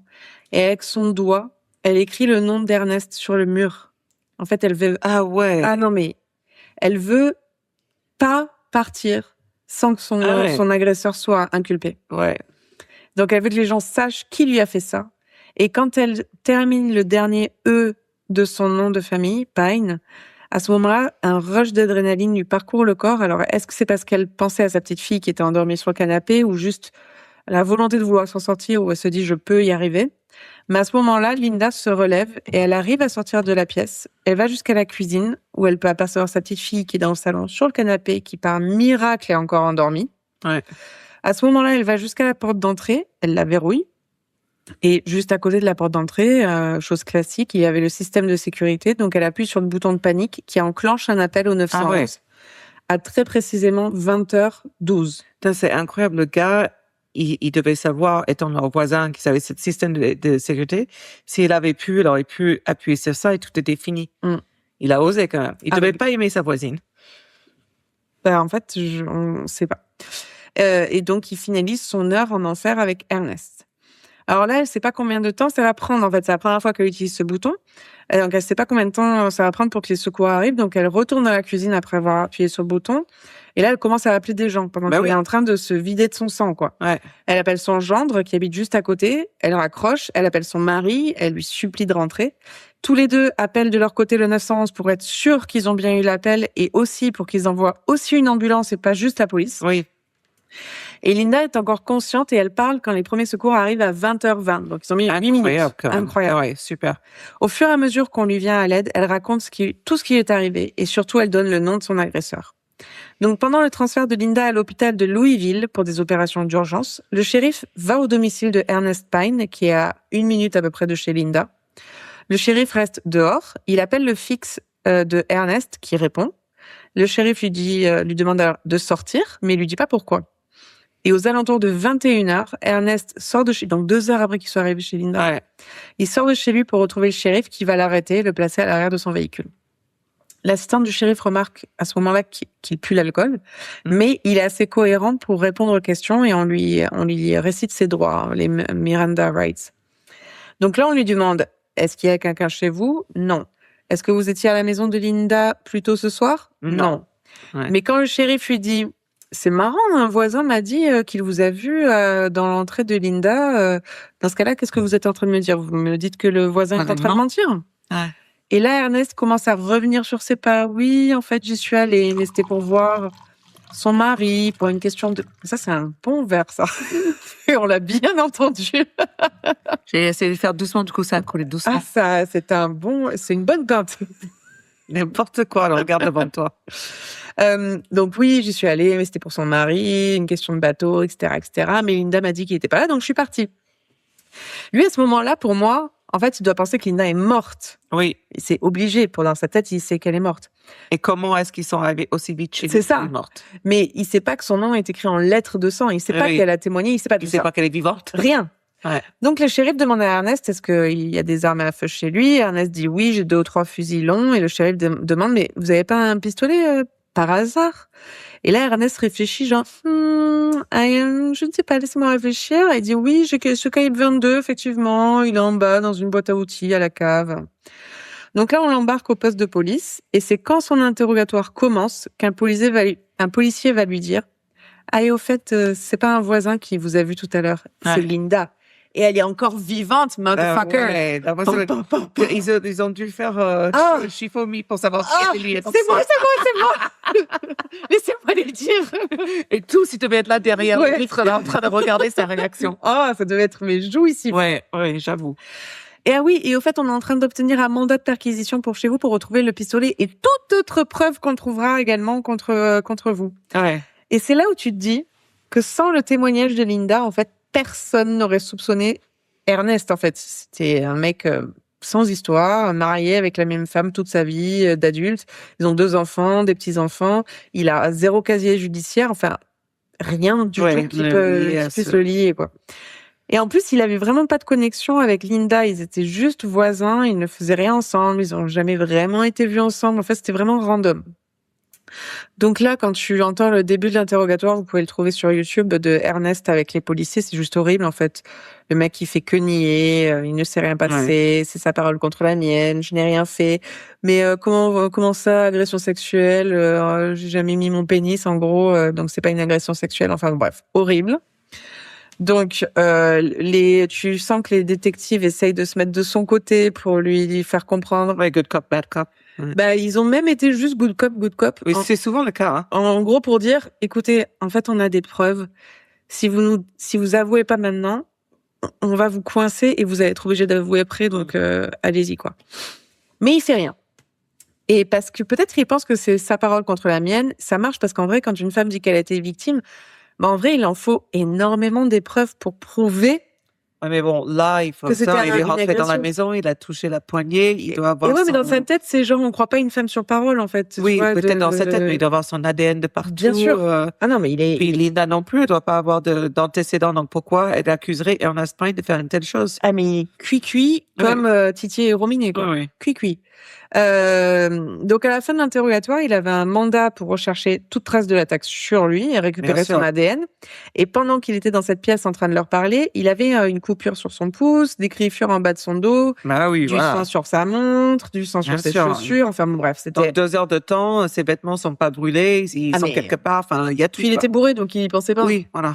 et avec son doigt, elle écrit le nom d'Ernest sur le mur. En fait, elle veut... Ah ouais. Ah non, mais elle veut pas partir sans que son agresseur soit inculpé. Ouais. Donc, elle veut que les gens sachent qui lui a fait ça. Et quand elle termine le dernier E de son nom de famille, Pine, à ce moment-là, un rush d'adrénaline lui parcourt le corps. Alors, est-ce que c'est parce qu'elle pensait à sa petite fille qui était endormie sur le canapé ou juste la volonté de vouloir s'en sortir ou elle se dit « je peux y arriver ». Mais à ce moment-là, Linda se relève et elle arrive à sortir de la pièce. Elle va jusqu'à la cuisine où elle peut apercevoir sa petite fille qui est dans le salon sur le canapé, qui par miracle est encore endormie. Ouais. À ce moment-là, elle va jusqu'à la porte d'entrée, elle la verrouille. Et juste à côté de la porte d'entrée, chose classique, il y avait le système de sécurité. Donc elle appuie sur le bouton de panique qui enclenche un appel au 911 à très précisément 20h12. Putain, c'est incroyable. Le gars, il devait savoir, étant leur voisin, qu'ils avaient ce système de sécurité. S'il avait pu, il aurait pu appuyer sur ça et tout était fini. Mm. Il a osé quand même. Il devait pas aimer sa voisine. Ben, en fait, on ne sait pas. Et donc, il finalise son heure en enfer avec Ernest. Alors là, elle sait pas combien de temps ça va prendre. En fait, c'est la première fois qu'elle utilise ce bouton. Et donc, elle sait pas combien de temps ça va prendre pour que les secours arrivent. Donc, elle retourne dans la cuisine après avoir appuyé sur le bouton. Et là, elle commence à appeler des gens pendant qu'elle est en train de se vider de son sang, quoi. Ouais. Elle appelle son gendre qui habite juste à côté. Elle raccroche. Elle appelle son mari. Elle lui supplie de rentrer. Tous les deux appellent de leur côté le 911 pour être sûrs qu'ils ont bien eu l'appel et aussi pour qu'ils envoient aussi une ambulance et pas juste la police. Oui. Et Linda est encore consciente et elle parle quand les premiers secours arrivent à 20h20. Donc, ils ont mis 8 minutes. Incroyable. Ouais, super. Au fur et à mesure qu'on lui vient à l'aide, elle raconte tout ce qui lui est arrivé et surtout, elle donne le nom de son agresseur. Donc, pendant le transfert de Linda à l'hôpital de Louisville pour des opérations d'urgence, le shérif va au domicile de Ernest Pine, qui est à 1 minute à peu près de chez Linda. Le shérif reste dehors. Il appelle le fixe de Ernest, qui répond. Le shérif lui demande de sortir, mais il lui dit pas pourquoi. Et aux alentours de 21h, Ernest sort de chez lui, donc 2 heures après qu'il soit arrivé chez Linda. Ouais. Il sort de chez lui pour retrouver le shérif qui va l'arrêter et le placer à l'arrière de son véhicule. L'assistante du shérif remarque à ce moment-là qu'il pue l'alcool, mais il est assez cohérent pour répondre aux questions et on lui récite ses droits, les Miranda Rights. Donc là, on lui demande, est-ce qu'il y a quelqu'un chez vous? Non. Est-ce que vous étiez à la maison de Linda plus tôt ce soir? Non. Ouais. Mais quand le shérif lui dit, c'est marrant, un voisin m'a dit qu'il vous a vu dans l'entrée de Linda. Dans ce cas-là, qu'est-ce que vous êtes en train de me dire? Vous me dites que le voisin est en train de mentir? Ouais. Et là, Ernest commence à revenir sur ses pas. Oui, en fait, j'y suis allée, mais c'était pour voir son mari, pour une question de... Ça, c'est un bon vers, ça. Et on l'a bien entendu. J'ai essayé de faire doucement, du coup, ça a collé doucement. Ah, ça, c'est une bonne teinte. N'importe quoi, alors regarde devant toi. Donc oui, j'y suis allée, mais c'était pour son mari, une question de bateau, etc., etc. Mais Linda m'a dit qu'il était pas là, donc je suis partie. Lui, à ce moment-là, pour moi, en fait, il doit penser que Linda est morte. Oui. C'est obligé, dans sa tête, il sait qu'elle est morte. Et comment est-ce qu'ils sont arrivés aussi vite chez lui? C'est ça. Morte. Mais il sait pas que son nom est écrit en lettres de sang. Il sait pas qu'elle a témoigné. Il sait pas tout ça. Il sait pas qu'elle est vivante. Rien. Ouais. Donc le shérif demande à Ernest, est-ce qu'il y a des armes à feu chez lui? Ernest dit oui, j'ai 2 ou 3 fusils longs. Et le shérif demande, mais vous avez pas un pistolet par hasard? Et là, Ernest réfléchit, genre, je ne sais pas, laissez-moi réfléchir. Il dit oui, j'ai ce calibre 22, effectivement. Il est en bas dans une boîte à outils à la cave. Donc là, on l'embarque au poste de police. Et c'est quand son interrogatoire commence qu'un policier va lui dire, ah, et au fait, c'est pas un voisin qui vous a vu tout à l'heure, c'est Linda. Et elle est encore vivante, motherfucker. Ils ont dû faire chiffon-mi pour savoir si c'était lui. C'est moi. Laissez-moi les dire. Et tous, ils devaient être là derrière le vitre, là, en train de regarder sa réaction. Ça devait être mes joues ici. Ouais, j'avoue. Et et au fait, on est en train d'obtenir un mandat de perquisition pour chez vous pour retrouver le pistolet et toute autre preuve qu'on trouvera également contre vous. Ouais. Et c'est là où tu te dis que sans le témoignage de Linda, en fait, personne n'aurait soupçonné Ernest, en fait. C'était un mec sans histoire, marié avec la même femme toute sa vie, d'adulte. Ils ont 2 enfants, des petits-enfants. Il a 0 casier judiciaire. Enfin, rien du tout qui puisse le lier, quoi. Et en plus, il avait vraiment pas de connexion avec Linda. Ils étaient juste voisins. Ils ne faisaient rien ensemble. Ils ont jamais vraiment été vus ensemble. En fait, c'était vraiment random. Donc là, quand tu entends le début de l'interrogatoire, vous pouvez le trouver sur YouTube de Ernest avec les policiers. C'est juste horrible, en fait. Le mec, il fait que nier. Il ne s'est rien passé. C'est sa parole contre la mienne. Je n'ai rien fait. Mais comment ça, agression sexuelle j'ai jamais mis mon pénis, en gros. Donc c'est pas une agression sexuelle. Enfin bref, horrible. Donc, tu sens que les détectives essayent de se mettre de son côté pour lui faire comprendre. Ouais, good cop, bad cop. Bah, ils ont même été juste good cop, good cop. Oui, c'est souvent le cas. Hein. En gros, pour dire, écoutez, en fait, on a des preuves. Si vous avouez pas maintenant, on va vous coincer et vous allez être obligé d'avouer après. Donc, allez-y, quoi. Mais il fait rien. Et parce que peut-être il pense que c'est sa parole contre la mienne, ça marche parce qu'en vrai, quand une femme dit qu'elle a été victime, bah en vrai, il en faut énormément d'épreuves pour prouver. Ouais, mais bon, là, il faut que c'était ça. Il est une rentré dans la agression. maison, il a touché la poignée, il doit avoir. Et ouais, mais son- dans sa tête, c'est genre, on croit pas une femme sur parole, en fait. Oui, tu vois, peut-être dans sa tête, mais il doit avoir son ADN de partout. Bien sûr. Ah non, mais il est. Puis Linda non plus, elle doit pas avoir d'antécédents. Donc pourquoi elle accuserait Ernest Pine de faire une telle chose? Ah, mais il est cuit comme Titi et Rominé, quoi. Oui. Cuit. Donc à la fin de l'interrogatoire, il avait un mandat pour rechercher toute trace de l'attaque sur lui et récupérer Bien sûr. son ADN. Et pendant qu'il était dans cette pièce en train de leur parler, il avait une coupure sur son pouce, des griffures en bas de son dos, Bah oui, du voilà. sang sur sa montre, du sang sur Bien ses sûr. chaussures. Enfin bon, bref, c'était. Donc 2 heures de temps, ses vêtements sont pas brûlés, ils Ah, sont mais- quelque part. Enfin, il y a tout. Puis il quoi. était bourré, donc il y pensait pas. Oui, voilà.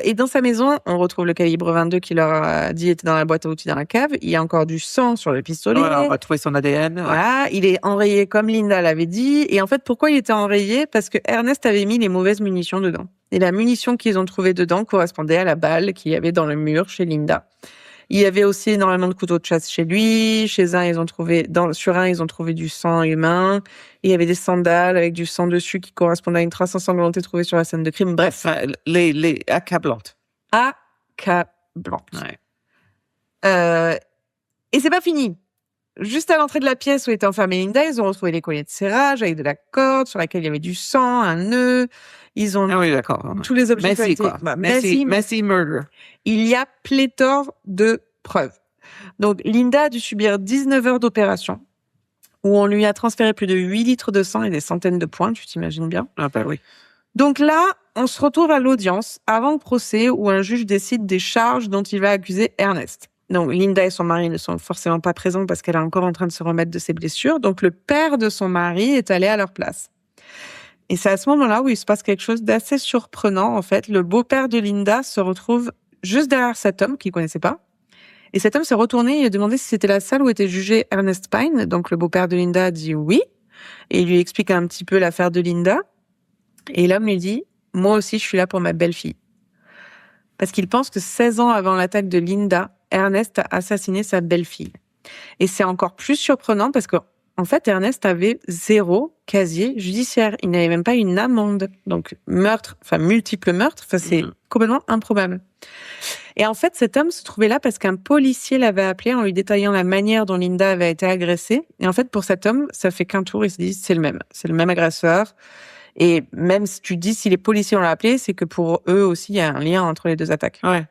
Et dans sa maison, on retrouve le calibre 22 qu'il leur a dit était dans la boîte à outils dans la cave. Il y a encore du sang sur le pistolet. Voilà, on va trouver son ADN. Voilà, il est enrayé comme Linda l'avait dit. Et en fait, pourquoi il était enrayé? Parce que Ernest avait mis les mauvaises munitions dedans. Et la munition qu'ils ont trouvée dedans correspondait à la balle qu'il y avait dans le mur chez Linda. Il y avait aussi énormément de couteaux de chasse chez lui. Sur un, ils ont trouvé du sang humain. Et il y avait des sandales avec du sang dessus qui correspondaient à une trace ensanglantée trouvée sur la scène de crime. Bref, Enfin, les accablantes. accablante. Ouais. Et c'est pas fini. Juste à l'entrée de la pièce où était enfermée Linda, ils ont retrouvé les colliers de serrage avec de la corde sur laquelle il y avait du sang, un nœud. Ils ont Ah oui, d'accord. tous les objets. Messy, quoi. Messy murder. Il y a pléthore de preuves. Donc, Linda a dû subir 19 heures d'opération où on lui a transféré plus de 8 litres de sang et des centaines de points, tu t'imagines bien. Ah bah oui. Donc là, on se retrouve à l'audience avant le procès où un juge décide des charges dont il va accuser Ernest. Donc, Linda et son mari ne sont forcément pas présents parce qu'elle est encore en train de se remettre de ses blessures. Donc, le père de son mari est allé à leur place. Et c'est à ce moment-là où il se passe quelque chose d'assez surprenant. En fait, le beau-père de Linda se retrouve juste derrière cet homme qu'il connaissait pas. Et cet homme s'est retourné et a demandé si c'était la salle où était jugé Ernest Pine. Donc, le beau-père de Linda a dit oui. Et il lui explique un petit peu l'affaire de Linda. Et l'homme lui dit, moi aussi, je suis là pour ma belle-fille. Parce qu'il pense que 16 ans avant l'attaque de Linda, Ernest a assassiné sa belle-fille. Et c'est encore plus surprenant parce que, en fait, Ernest avait 0 casier judiciaire. Il n'avait même pas une amende. Donc, multiples meurtres, c'est complètement improbable. Et en fait, cet homme se trouvait là parce qu'un policier l'avait appelé en lui détaillant la manière dont Linda avait été agressée. Et en fait, pour cet homme, ça fait qu'un tour, il se dit, c'est le même agresseur. Et même si tu dis si les policiers l'ont appelé, c'est que pour eux aussi, il y a un lien entre les deux attaques. Ouais.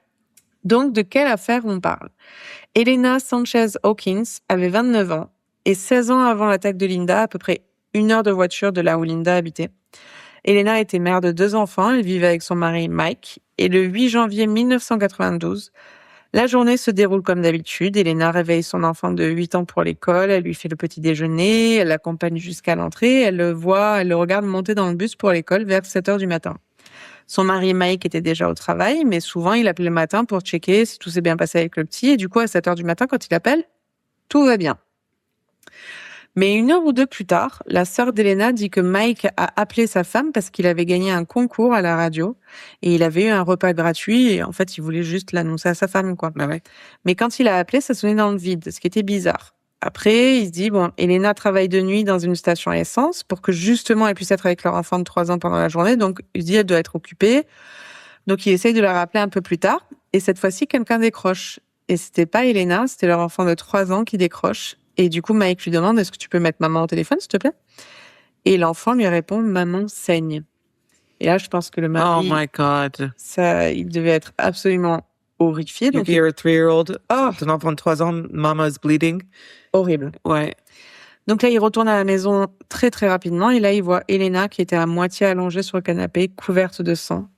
Donc, de quelle affaire on parle? Elena Sanchez Hawkins avait 29 ans et 16 ans avant l'attaque de Linda, à peu près 1 heure de voiture de là où Linda habitait. Elena était mère de 2 enfants, elle vivait avec son mari Mike, et le 8 janvier 1992, la journée se déroule comme d'habitude. Elena réveille son enfant de 8 ans pour l'école, elle lui fait le petit déjeuner, elle l'accompagne jusqu'à l'entrée, elle le regarde monter dans le bus pour l'école vers 7 heures du matin. Son mari Mike était déjà au travail, mais souvent il appelait le matin pour checker si tout s'est bien passé avec le petit, et du coup à 7 heures du matin, quand il appelle, tout va bien. Mais 1 heure ou 2 plus tard, la sœur d'Elena dit que Mike a appelé sa femme parce qu'il avait gagné un concours à la radio et il avait eu un repas gratuit et en fait, il voulait juste l'annoncer à sa femme, quoi. Bah ouais. Mais quand il a appelé, ça sonnait dans le vide, ce qui était bizarre. Après, il se dit, bon, Elena travaille de nuit dans une station à essence pour que justement elle puisse être avec leur enfant de 3 ans pendant la journée. Donc, il se dit, elle doit être occupée. Donc, il essaye de la rappeler un peu plus tard. Et cette fois-ci, quelqu'un décroche. Et c'était pas Elena, c'était leur enfant de 3 ans qui décroche. Et du coup, Mike lui demande, est-ce que tu peux mettre maman au téléphone, s'il te plaît? Et l'enfant lui répond, maman saigne. Et là, je pense que le mari, Oh my God. il devait être absolument horrifié. You Donc, hear a 3-year-old, oh, ton enfant de 3 ans, mama's bleeding. horrible. Ouais. Donc là, il retourne à la maison très très rapidement et là, il voit Elena qui était à moitié allongée sur le canapé, couverte de sang,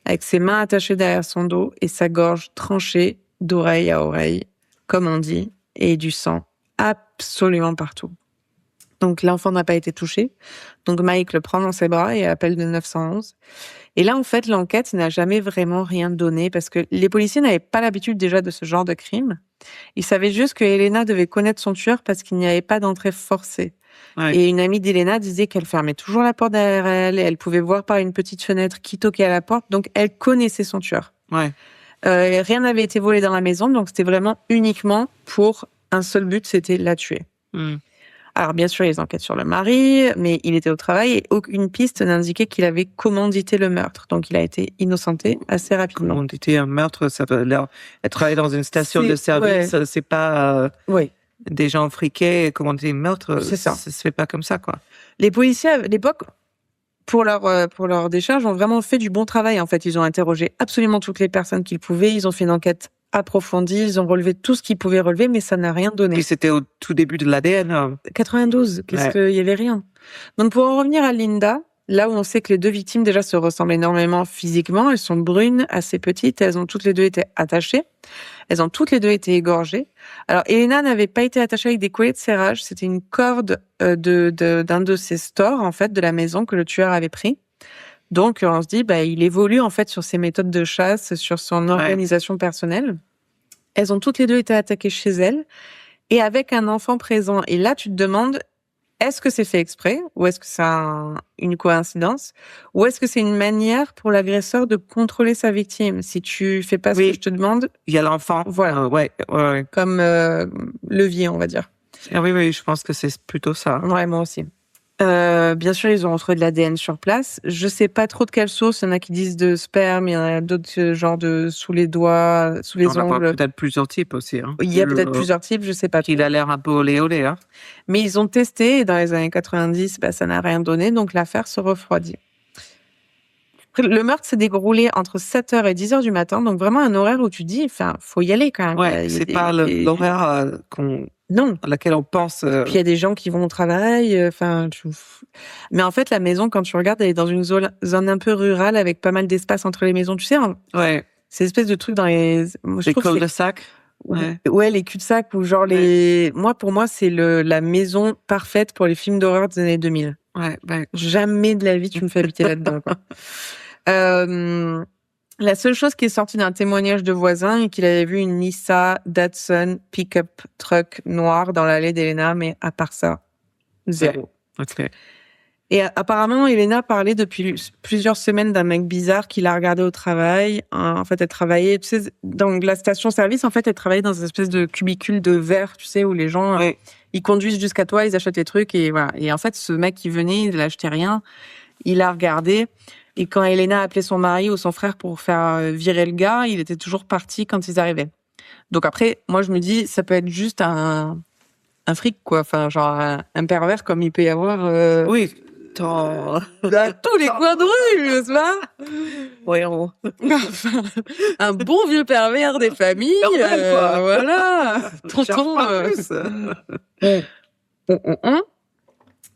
avec ses mains attachées derrière son dos et sa gorge tranchée d'oreille à oreille, comme on dit, et du sang absolument partout. Donc l'enfant n'a pas été touché. Donc Mike le prend dans ses bras et appelle le 911. Et là, en fait, l'enquête n'a jamais vraiment rien donné parce que les policiers n'avaient pas l'habitude déjà de ce genre de crime. Ils savaient juste que Elena devait connaître son tueur parce qu'il n'y avait pas d'entrée forcée. Ouais. Et une amie d'Elena disait qu'elle fermait toujours la porte derrière elle et elle pouvait voir par une petite fenêtre qui toquait à la porte. Donc, elle connaissait son tueur. Ouais. Rien n'avait été volé dans la maison, donc c'était vraiment uniquement pour un seul but, c'était la tuer. Hmm. Alors, bien sûr, ils enquêtent sur le mari, mais il était au travail et aucune piste n'indiquait qu'il avait commandité le meurtre. Donc, il a été innocenté assez rapidement. Comment dit un meurtre, ça veut dire, elle travaille dans une station C'est- de service, ouais. c'est pas Oui, des gens friqués, comment dire, meurtre, C'est ça. se fait pas comme ça, quoi. les policiers à l'époque, pour leur décharge, ont vraiment fait du bon travail. En fait, ils ont interrogé absolument toutes les personnes qu'ils pouvaient. Ils ont fait une enquête approfondie. Ils ont relevé tout ce qu'ils pouvaient relever, mais ça n'a rien donné. Puis c'était au tout début de l'ADN. 92, Ouais. qu'il y avait rien. Donc pour en revenir à Linda, là où on sait que les deux victimes déjà se ressemblent énormément physiquement, elles sont brunes, assez petites, elles ont toutes les deux été attachées, elles ont toutes les deux été égorgées. Alors Elena n'avait pas été attachée avec des colliers de serrage, c'était une corde d'un de ces stores en fait de la maison que le tueur avait pris. Donc on se dit il évolue en fait sur ses méthodes de chasse, sur son organisation personnelle. Elles ont toutes les deux été attaquées chez elles et avec un enfant présent. Et là tu te demandes, est-ce que c'est fait exprès ou est-ce que c'est une coïncidence ou est-ce que c'est une manière pour l'agresseur de contrôler sa victime? Si tu fais pas ce Oui. que je te demande, Il y a l'enfant. Voilà. Ouais. comme levier, on va dire. Ah oui, je pense que c'est plutôt ça. Ouais, moi aussi. Bien sûr, ils ont retrouvé de l'ADN sur place. Je sais pas trop de quelle source. Il y en a qui disent de sperme, il y en a d'autres genre de sous les doigts, sous les On a ongles. peut-être plusieurs types aussi. Hein. Il y a peut-être plusieurs types, je sais pas. Il a l'air un peu olé. Hein. Mais ils ont testé et dans les années 90, ça n'a rien donné, donc l'affaire se refroidit. Le meurtre s'est déroulé entre 7h et 10h du matin, donc vraiment un horaire où tu dis, faut y aller quand même. Ouais, Il y a c'est pas l'horaire Non. à laquelle on pense. Puis il y a des gens qui vont au travail, mais en fait, la maison, quand tu regardes, elle est dans une zone un peu rurale avec pas mal d'espace entre les maisons. Tu sais, Ouais, c'est espèce de truc dans les... Moi, je les trouve que cul-de-sac. Ouais. Ouais, les cul-de-sac ou genre pour moi, c'est la maison parfaite pour les films d'horreur des années 2000. Ouais, Jamais de la vie tu me fais habiter là-dedans, quoi. La seule chose qui est sortie d'un témoignage de voisins est qu'il avait vu une Nissan Datsun pick-up truck noire dans l'allée d'Elena, mais à part ça, zéro. Ok. Et apparemment, Elena parlait depuis plusieurs semaines d'un mec bizarre qui l'a regardé au travail. En fait, elle travaillait, tu sais, dans la station-service, en fait, elle travaillait dans une espèce de cubicule de verre, tu sais, où les gens, ils conduisent jusqu'à toi, ils achètent les trucs et voilà. Et en fait, ce mec qui venait, il n'achetait rien, il l'a regardé. Et quand Elena appelait son mari ou son frère pour faire virer le gars, il était toujours parti quand ils arrivaient. Donc après, moi, je me dis, ça peut être juste un fric, quoi. Enfin, genre un pervers comme il peut y avoir... Oui. à tous les coins de rue, n'est-ce pas? Voyons. Un bon vieux pervers des familles, Normal, quoi. voilà. Tonton.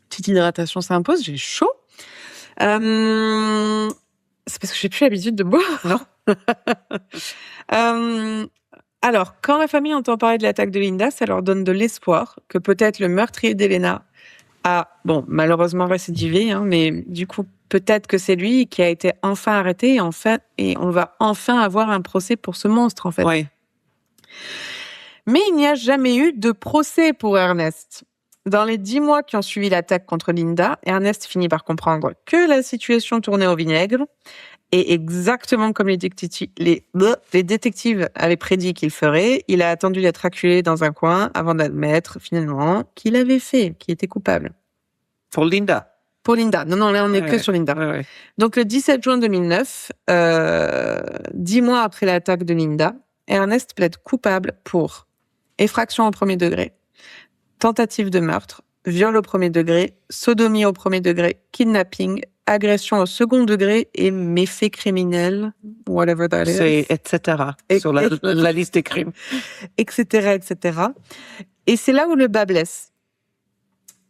Petite hydratation s'impose, j'ai chaud. C'est parce que j'ai plus l'habitude de boire. Non. Alors, quand la famille entend parler de l'attaque de Linda, ça leur donne de l'espoir que peut-être le meurtrier d'Elena a, malheureusement récidivé, hein, mais du coup, peut-être que c'est lui qui a été enfin arrêté et on va enfin avoir un procès pour ce monstre, en fait. Ouais. Mais il n'y a jamais eu de procès pour Ernest. Dans les 10 mois qui ont suivi l'attaque contre Linda, Ernest finit par comprendre que la situation tournait au vinaigre et exactement comme les détectives avaient prédit qu'il ferait, il a attendu d'être acculé dans un coin avant d'admettre finalement qu'il avait fait, qu'il était coupable. Pour Linda. Pour Linda. Non, là on n'est que sur Linda. Ouais. Donc le 17 juin 2009, 10 mois après l'attaque de Linda, Ernest plaide coupable pour effraction au premier degré, tentative de meurtre, viol au premier degré, sodomie au premier degré, kidnapping, agression au second degré et méfait criminel, whatever that is. C'est etc. Sur la liste des crimes. Etc., etc. Et c'est là où le bas blesse.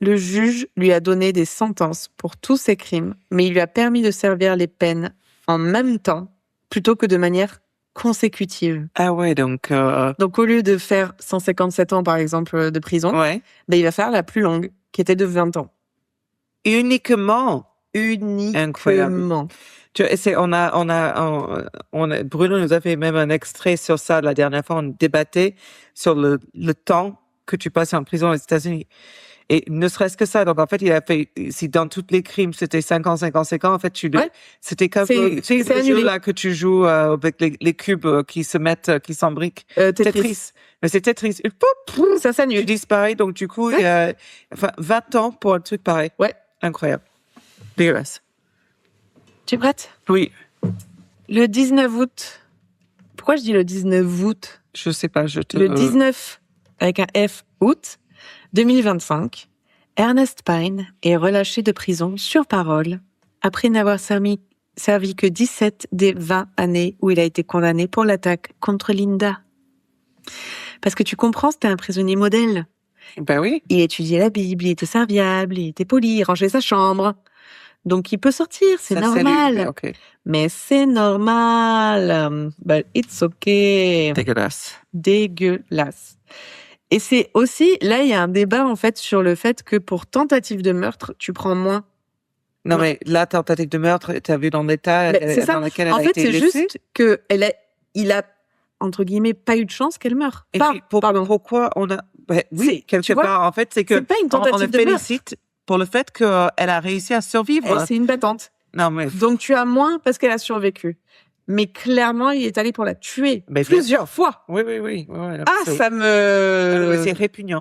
Le juge lui a donné des sentences pour tous ces crimes, mais il lui a permis de servir les peines en même temps, plutôt que de manière consécutive. Ah ouais, donc... Donc, au lieu de faire 157 ans, par exemple, de prison, ouais. ben, il va faire la plus longue, qui était de 20 ans. Uniquement. Uniquement. Tu vois, Bruno nous a fait même un extrait sur ça la dernière fois. On débattait sur le temps que tu passes en prison aux États-Unis. Et ne serait-ce que ça. Donc, en fait, il a fait, si dans tous les crimes, c'était 5 ans, en fait, c'était comme, tu sais, ce jeu-là que tu joues, avec les cubes qui se mettent, qui s'embriquent. Tetris. Mais c'est Tetris. Ça s'annule. Tu disparais. Donc, du coup, il y a, 20 ans pour un truc pareil. Ouais. Incroyable. Dégueulasse. Tu es prête? Oui. Le 19 août. Pourquoi je dis le 19 août? Je sais pas, Le 19, avec un F, août 2025, Ernest Pine est relâché de prison sur parole après n'avoir servi que 17 des 20 années où il a été condamné pour l'attaque contre Linda. Parce que tu comprends, c'était un prisonnier modèle. Ben oui. Il étudiait la Bible, il était serviable, il était poli, il rangeait sa chambre. Donc il peut sortir, c'est normal. Okay. Mais c'est normal. But it's okay. Dégueulasse. Et c'est aussi, là, il y a un débat, en fait, sur le fait que pour tentative de meurtre, tu prends moins. Non, mais la tentative de meurtre, tu as vu dans l'état dans lequel elle a été laissée. En fait, c'est juste que il a, entre guillemets, pas eu de chance qu'elle meure. Et puis, pourquoi on a... oui, quelque part, en fait, c'est que... C'est pas une tentative de meurtre. On le félicite pour le fait qu'elle a réussi à survivre. C'est une battante. Non, mais... Donc, tu as moins parce qu'elle a survécu. Mais clairement, il est allé pour la tuer plusieurs fois. Oui. Ça me... c'est répugnant.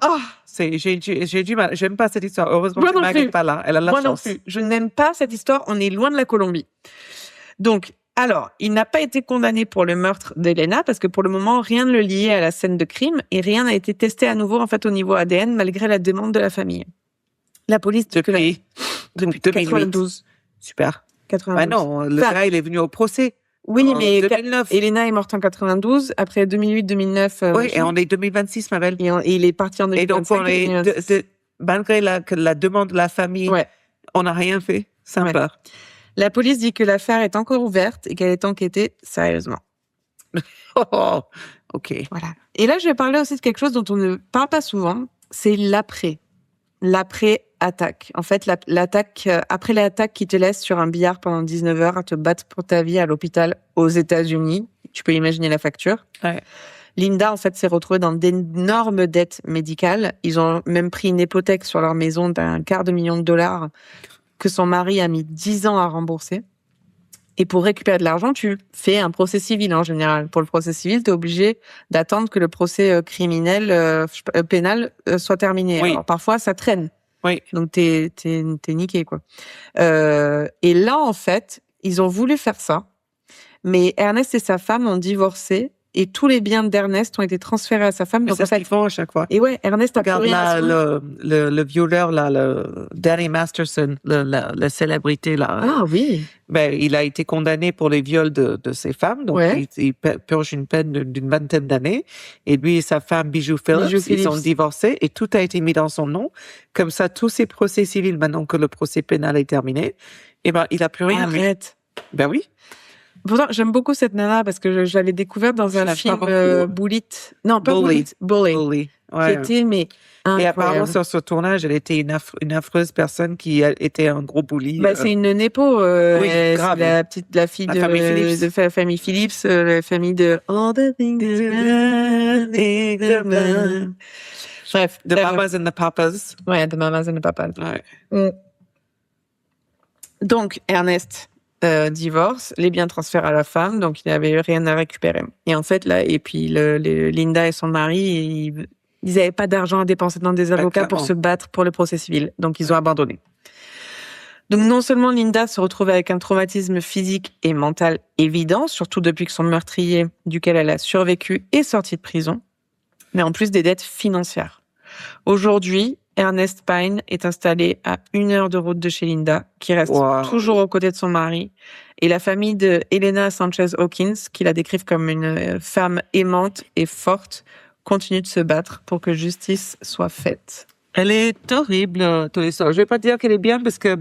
J'ai du mal. J'aime pas cette histoire. Heureusement que Maggie n'est pas là. Elle a la chance. Moi non plus. Je n'aime pas cette histoire. On est loin de la Colombie. Donc, alors, il n'a pas été condamné pour le meurtre d'Elena parce que pour le moment, rien ne le liait à la scène de crime et rien n'a été testé à nouveau, en fait, au niveau ADN, malgré la demande de la famille. La police... Depuis 92. Super. 92. Ah non, le gars, il est venu au procès. Oui, mais 2009. Elena est morte en 92, après 2008, 2009. Oui, et on est 2026, ma belle. Et il est parti en 2025. Et donc, malgré la demande de la famille, on n'a rien fait. Sympa. La police dit que l'affaire est encore ouverte et qu'elle est enquêtée sérieusement. Ok. Voilà. Et là, je vais parler aussi de quelque chose dont on ne parle pas souvent, c'est l'après. L'après-attaque. En fait, l'attaque, après l'attaque qui te laisse sur un billard pendant 19 heures à te battre pour ta vie à l'hôpital aux États-Unis. Tu peux imaginer la facture. Ouais. Linda, en fait, s'est retrouvée dans d'énormes dettes médicales. Ils ont même pris une hypothèque sur leur maison d'250 000 $ que son mari a mis 10 ans à rembourser. Et pour récupérer de l'argent, tu fais un procès civil en général. Pour le procès civil, tu es obligé d'attendre que le procès pénal soit terminé. Oui. Alors parfois, ça traîne. Oui. Donc t'es niqué, quoi. Et là, en fait, ils ont voulu faire ça, mais Ernest et sa femme ont divorcé. Et tous les biens d'Ernest ont été transférés à sa femme. Donc, c'est ce qu'ils font à chaque fois. Et ouais, Ernest a plus rien. Le violeur, là, le Danny Masterson, la célébrité, là. Ah oui. Ben, il a été condamné pour les viols de ses femmes. Donc, il purge une peine d'une vingtaine d'années. Et lui et sa femme, Bijou Phillips, ils sont divorcés et tout a été mis dans son nom. Comme ça, tous ces procès civils, maintenant que le procès pénal est terminé, eh ben, il a plus rien. Arrête. Ben oui. Pourtant, j'aime beaucoup cette nana parce que je l'avais découverte dans un film Bullet. Non, pas Bullet. Bully. Ouais. Qui était, mais incroyable. Et apparemment, sur ce tournage, elle était une affreuse personne qui était un gros bully. Bah, c'est une népo. grave. C'est la fille de la famille Phillips, la famille de All the things Bref. The Mamas and the Papas. Ouais, The Mamas and the Papas. Ouais. Donc, Ernest divorce, les biens transfèrent à la femme, donc il n'avait rien à récupérer. Et en fait, là, et puis Linda et son mari, ils n'avaient pas d'argent à dépenser dans des avocats pour se battre pour le procès civil, donc ils ont abandonné. Donc non seulement Linda se retrouve avec un traumatisme physique et mental évident, surtout depuis que son meurtrier, duquel elle a survécu, est sorti de prison, mais en plus des dettes financières. Aujourd'hui, Ernest Pine est installé à 1 heure de route de chez Linda, qui reste toujours aux côtés de son mari. Et la famille de Helena Sanchez Hawkins, qui la décrivent comme une femme aimante et forte, continue de se battre pour que justice soit faite. Elle est horrible, ton histoire. Je vais pas dire qu'elle est bien parce que,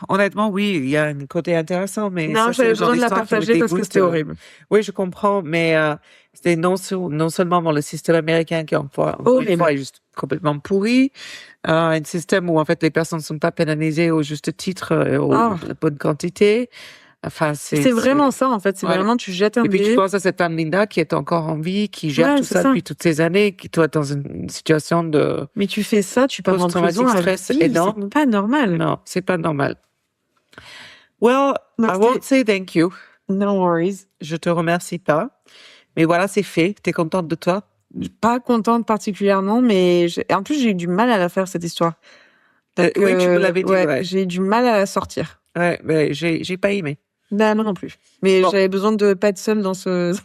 honnêtement, oui, il y a un côté intéressant, mais Non, ça, j'avais c'est le genre besoin de la d'histoire qui me partager parce que dégoûte. c'était horrible. Oui, je comprends, mais c'était non seulement le système américain qui, encore une Horrible. fois, est juste complètement pourri, un système où, en fait, les personnes ne sont pas pénalisées au juste titre, la bonne quantité. Enfin, C'est vraiment ça, en fait. C'est vraiment, tu jettes un Et puis, tu dé. penses à cette femme Linda qui est encore en vie, qui gère Ouais, tout c'est ça ça. depuis toutes ces années, qui doit être dans une situation de... Mais tu fais ça, tu pars en prison à Post-traumatique stress vie, énorme. c'est pas normal. Non, c'est pas normal. Well, Non, I won't say thank you. No worries. Je te remercie pas. Mais voilà, c'est fait. T'es contente de toi? Pas contente particulièrement, mais en plus, j'ai eu du mal à la faire, cette histoire. Donc, Oui, tu me l'avais dit, ouais. J'ai eu du mal à la sortir. Ouais, mais j'ai pas aimé. Moi non plus. Mais Bon. j'avais besoin de pas être seule dans ce...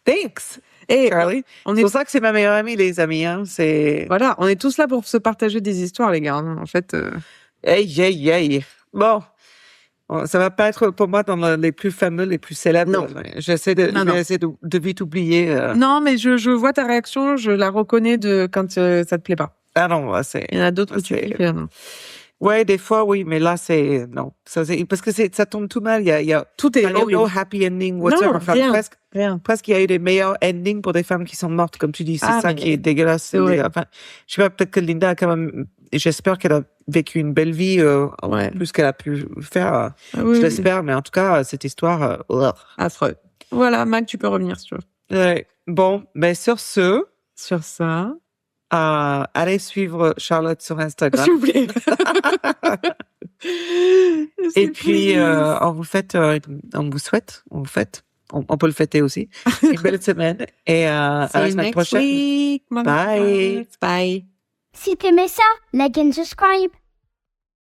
Thanks, Et Charlie. on C'est est... pour ça que c'est ma meilleure amie, les amis. Hein. C'est... Voilà, on est tous là pour se partager des histoires, les gars. En fait, Hey. Bon. Ça va pas être pour moi dans les plus fameux, les plus célèbres. Non. J'essaie de, Non, je vais essayer de vite oublier. Non, mais je vois ta réaction, je la reconnais quand ça te plaît pas. Ah non, c'est... Il y en a d'autres où tu kiffes. Non. Ouais, des fois, oui, mais là, c'est... Non. Ça, parce que ça tombe tout mal. Il y a Tout est no happy ending whatsoever. Non, Enfin, rien. presque, il y a eu des meilleurs endings pour des femmes qui sont mortes, comme tu dis. C'est ça mais qui est dégueulasse. c'est vrai. Enfin, je sais pas, peut-être que Linda a quand même... Et j'espère qu'elle a vécu une belle vie, plus qu'elle a pu faire. Oui, Je l'espère, mais en tout cas, cette histoire... affreux. Voilà, Mac, tu peux revenir si tu veux. Ouais. Bon, ben sur ce... Sur ça... allez suivre Charlotte sur Instagram. S'il vous plaît. Et puis, on vous souhaite, on peut le fêter aussi, une belle semaine. Et à la semaine prochaine. Week, Bye. Bye. Si t'aimais ça, like and subscribe.